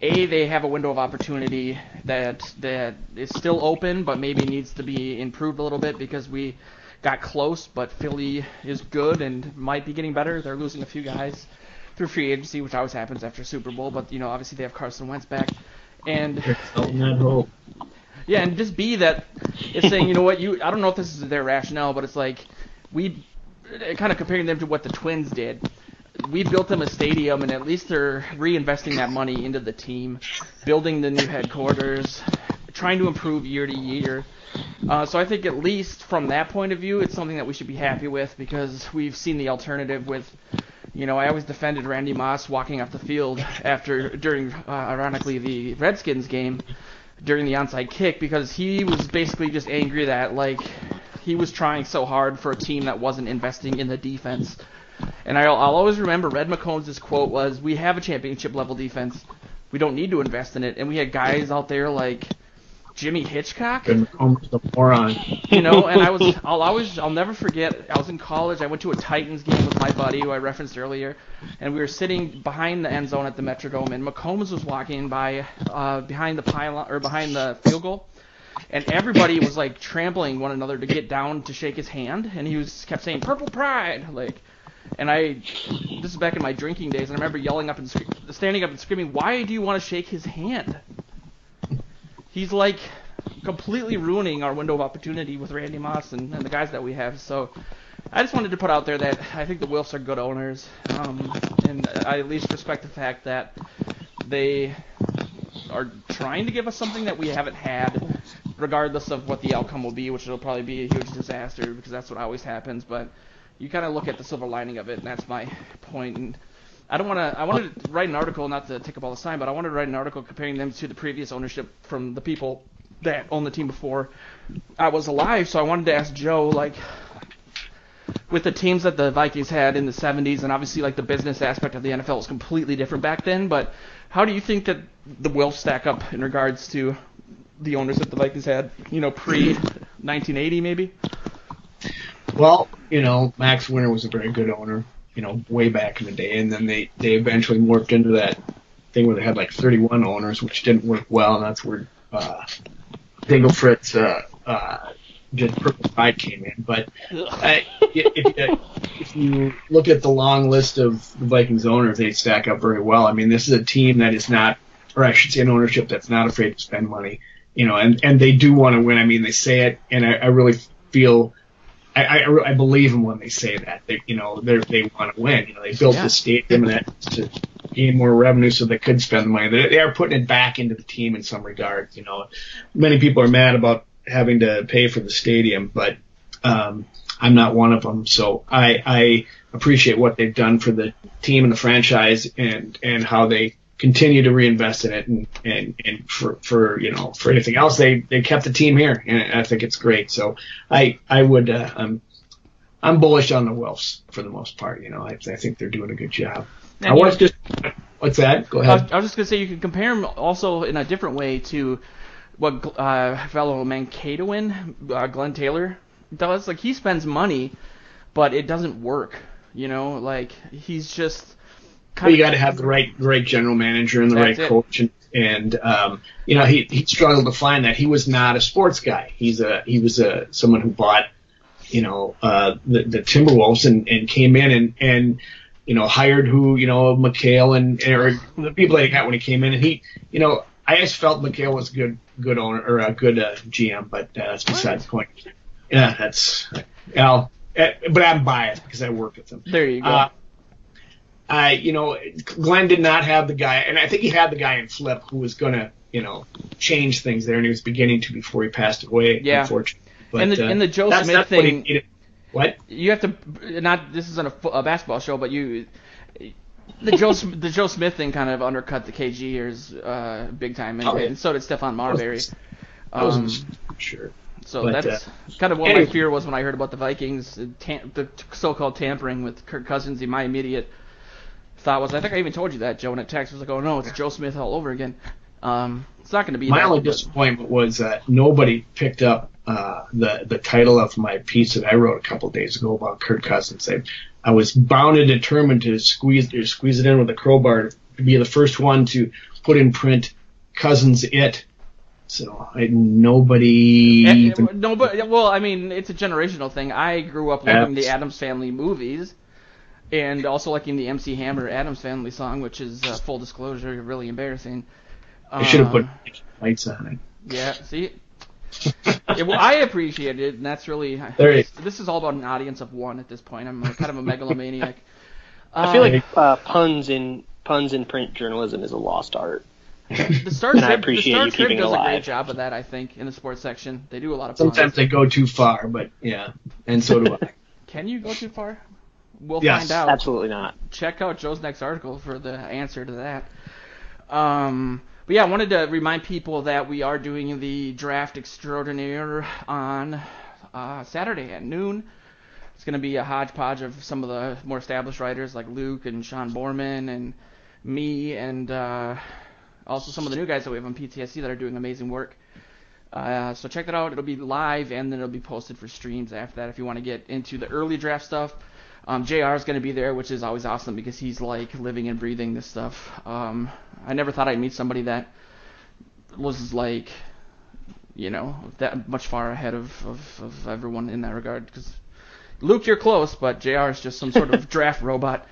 they have a window of opportunity that is still open, but maybe needs to be improved a little bit because we got close, but Philly is good and might be getting better. They're losing a few guys through free agency, which always happens after Super Bowl, but obviously they have Carson Wentz back. And yeah, and just be that it's saying, I don't know if this is their rationale, but it's like we kind of comparing them to what the Twins did. We built them a stadium, and at least they're reinvesting that money into the team, building the new headquarters, trying to improve year to year. So I think at least from that point of view, it's something that we should be happy with because we've seen the alternative with, I always defended Randy Moss walking off the field during ironically, the Redskins game during the onside kick because he was basically just angry that, he was trying so hard for a team that wasn't investing in the defense. And I'll always remember Red McCombs' quote was, "We have a championship-level defense. We don't need to invest in it." And we had guys out there like Jimmy Hitchcock. Red McCombs the moron. And I'll never forget, I was in college. I went to a Titans game with my buddy who I referenced earlier, and we were sitting behind the end zone at the Metrodome, and McCombs was walking by behind the pylon or behind the field goal. And everybody was trampling one another to get down to shake his hand, and he kept saying "Purple Pride," And this is back in my drinking days, and I remember standing up and screaming, "Why do you want to shake his hand? He's completely ruining our window of opportunity with Randy Moss and the guys that we have." So I just wanted to put out there that I think the Wilfs are good owners, and I at least respect the fact that they are trying to give us something that we haven't had, regardless of what the outcome will be, which will probably be a huge disaster because that's what always happens. But you kind of look at the silver lining of it, and that's my point. And I wanted to write an article, not to take up all the time, but I wanted to write an article comparing them to the previous ownership from the people that owned the team before I was alive. So I wanted to ask Joe, with the teams that the Vikings had in the 70s, and obviously the business aspect of the NFL was completely different back then, but how do you think that the Wilfs stack up in regards to the owners that the Vikings had, pre-1980 maybe? Well, Max Winter was a very good owner, way back in the day, and then they eventually morphed into that thing where they had 31 owners, which didn't work well, and that's where Dingle Fritz did Purple Pride came in. But if you look at the long list of the Vikings owners, they stack up very well. I mean, this is a team that is not, or I should say an ownership that's not afraid to spend money, and they do want to win. I mean, they say it, and I really feel I believe them when they say that. They want to win. They built the stadium and that to gain more revenue so they could spend the money. They are putting it back into the team in some regards. Many people are mad about having to pay for the stadium, but I'm not one of them. So I appreciate what they've done for the team and the franchise and how they continue to reinvest in it and for anything else they kept the team here, and I think it's great. So I would I'm bullish on the Wilfs for the most part. I think they're doing a good job. What's that? Go ahead. I was just gonna say you can compare them also in a different way to what fellow Mankato Glenn Taylor does. He spends money, but it doesn't work. He's just. You got to have the right general manager and the right coach, and he struggled to find that. He was not a sports guy. He was someone who bought the Timberwolves and came in and hired McHale and the people that he got when he came in, and he I just felt McHale was a good owner or a good GM, but that's beside the point. Yeah, but I'm biased because I worked with him. There you go. Glenn did not have the guy, and I think he had the guy in Flip who was going to, change things there, and he was beginning to before he passed away, unfortunately. But, and the Joe Smith thing. What? You have to this isn't a basketball show, but the Joe Smith thing kind of undercut the KG years big time, and so did Stephon Marbury. I wasn't sure. So But, that's kind of what my fear was when I heard about the Vikings, the so-called tampering with Kirk Cousins. My immediate thought was, I think I even told you that, Joe, in a text. Was like, oh no, it's Joe Smith all over again. It's not going to be my that. only disappointment was that nobody picked up the title of my piece that I wrote a couple of days ago about Kirk Cousins. I was bound and determined to squeeze it in with a crowbar to be the first one to put in print Cousins it. So nobody. Well, I mean, it's a generational thing. I grew up loving the Addams Family movies, and also liking the MC Hammer Addams Family song, which is full disclosure, really embarrassing. I should have put lights on it. Yeah, see. I appreciate it, and that's really. This is all about an audience of one at this point. I'm kind of a megalomaniac. I feel like puns in print journalism is a lost art. The Star Tribune does a great job of that, I think, in the sports section. They do a lot of puns. Sometimes they go too far, but yeah, and so do I. Can you go too far? We'll Yes. find out. Absolutely not. Check out Joe's next article for the answer to that. But yeah, I wanted to remind people that we are doing the draft extraordinaire on Saturday at noon. It's going to be a hodgepodge of some of the more established writers like Luke and Sean Borman and me and also some of the new guys that we have on PTSD that are doing amazing work. So check that out. It'll be live, and then it'll be posted for streams after that if you want to get into the early draft stuff. JR is going to be there, which is always awesome because he's like living and breathing this stuff. I never thought I'd meet somebody that was like, that much far ahead of everyone in that regard. Because Luke, you're close, but JR is just some sort of draft robot.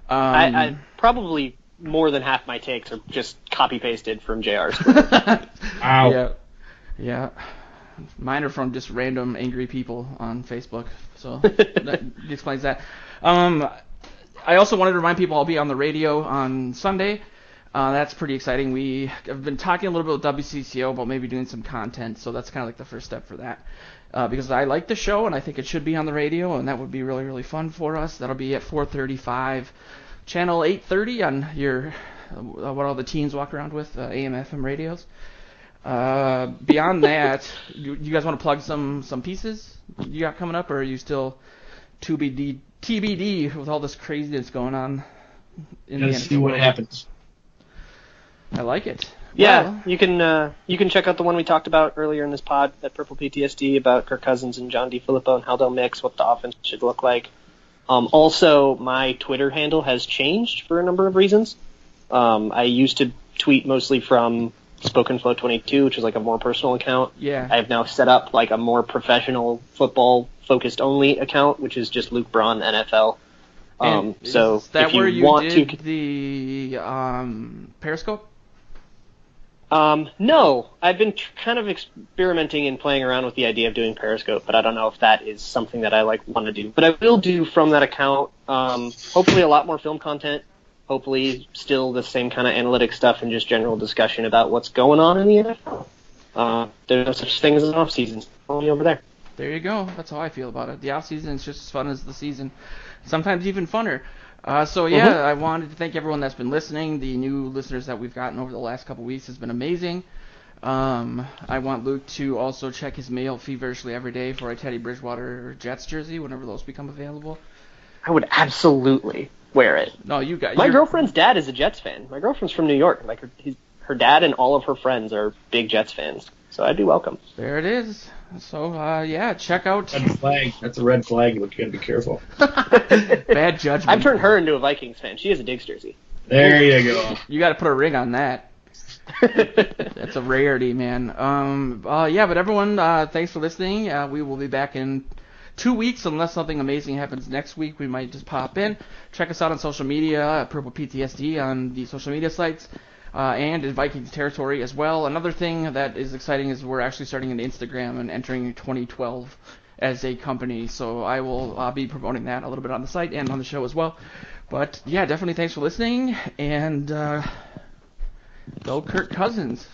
I probably more than half my takes are just copy-pasted from JR's. Wow. Yeah. Mine are from just random angry people on Facebook, so that explains that. I also wanted to remind people I'll be on the radio on Sunday. That's pretty exciting. We have been talking a little bit with WCCO about maybe doing some content, so that's kind of like the first step for that. Because I like the show, and I think it should be on the radio, and that would be really, really fun for us. That'll be at 4:35, channel 830 on your what all the teens walk around with, AM/FM radios. Beyond that, you guys want to plug some pieces you got coming up, or are you still TBD with all this craziness going on in the NFL? See what happens. I like it. Yeah, well, you can check out the one we talked about earlier in this pod, that Purple PTSD, about Kirk Cousins and John DeFilippo and how they'll mix, what the offense should look like. Also, my Twitter handle has changed for a number of reasons. I used to tweet mostly from SpokenFlow22, which is like a more personal account. Yeah. I have now set up like a more professional football focused only account, which is just Luke Braun NFL. So is that if you where you want did to, the Periscope? No, I've been kind of experimenting and playing around with the idea of doing Periscope, but I don't know if that is something that I want to do. But I will do from that account, hopefully a lot more film content, hopefully still the same kind of analytic stuff and just general discussion about what's going on in the NFL. There's no such thing as an off season. Only over there. There you go. That's how I feel about it. The off season is just as fun as the season, sometimes even funner. I wanted to thank everyone that's been listening. The new listeners that we've gotten over the last couple weeks has been amazing. I want Luke to also check his mail feverishly every day for a Teddy Bridgewater Jets jersey whenever those become available. I would absolutely wear it. No, you got. My girlfriend's dad is a Jets fan. My girlfriend's from New York. Like her dad and all of her friends are big Jets fans. So I'd be welcome. There it is. So, check out... Red flag. That's a red flag. You got to be careful. Bad judgment. I've turned her into a Vikings fan. She has a Diggs jersey. There you go. You got to put a ring on that. That's a rarity, man. But everyone, thanks for listening. We will be back in 2 weeks unless something amazing happens next week. We might just pop in. Check us out on social media, Purple PTSD on the social media sites. And in Vikings territory as well. Another thing that is exciting is we're actually starting an Instagram and entering 2012 as a company. So I will be promoting that a little bit on the site and on the show as well. But yeah, definitely thanks for listening. And go Kirk Cousins.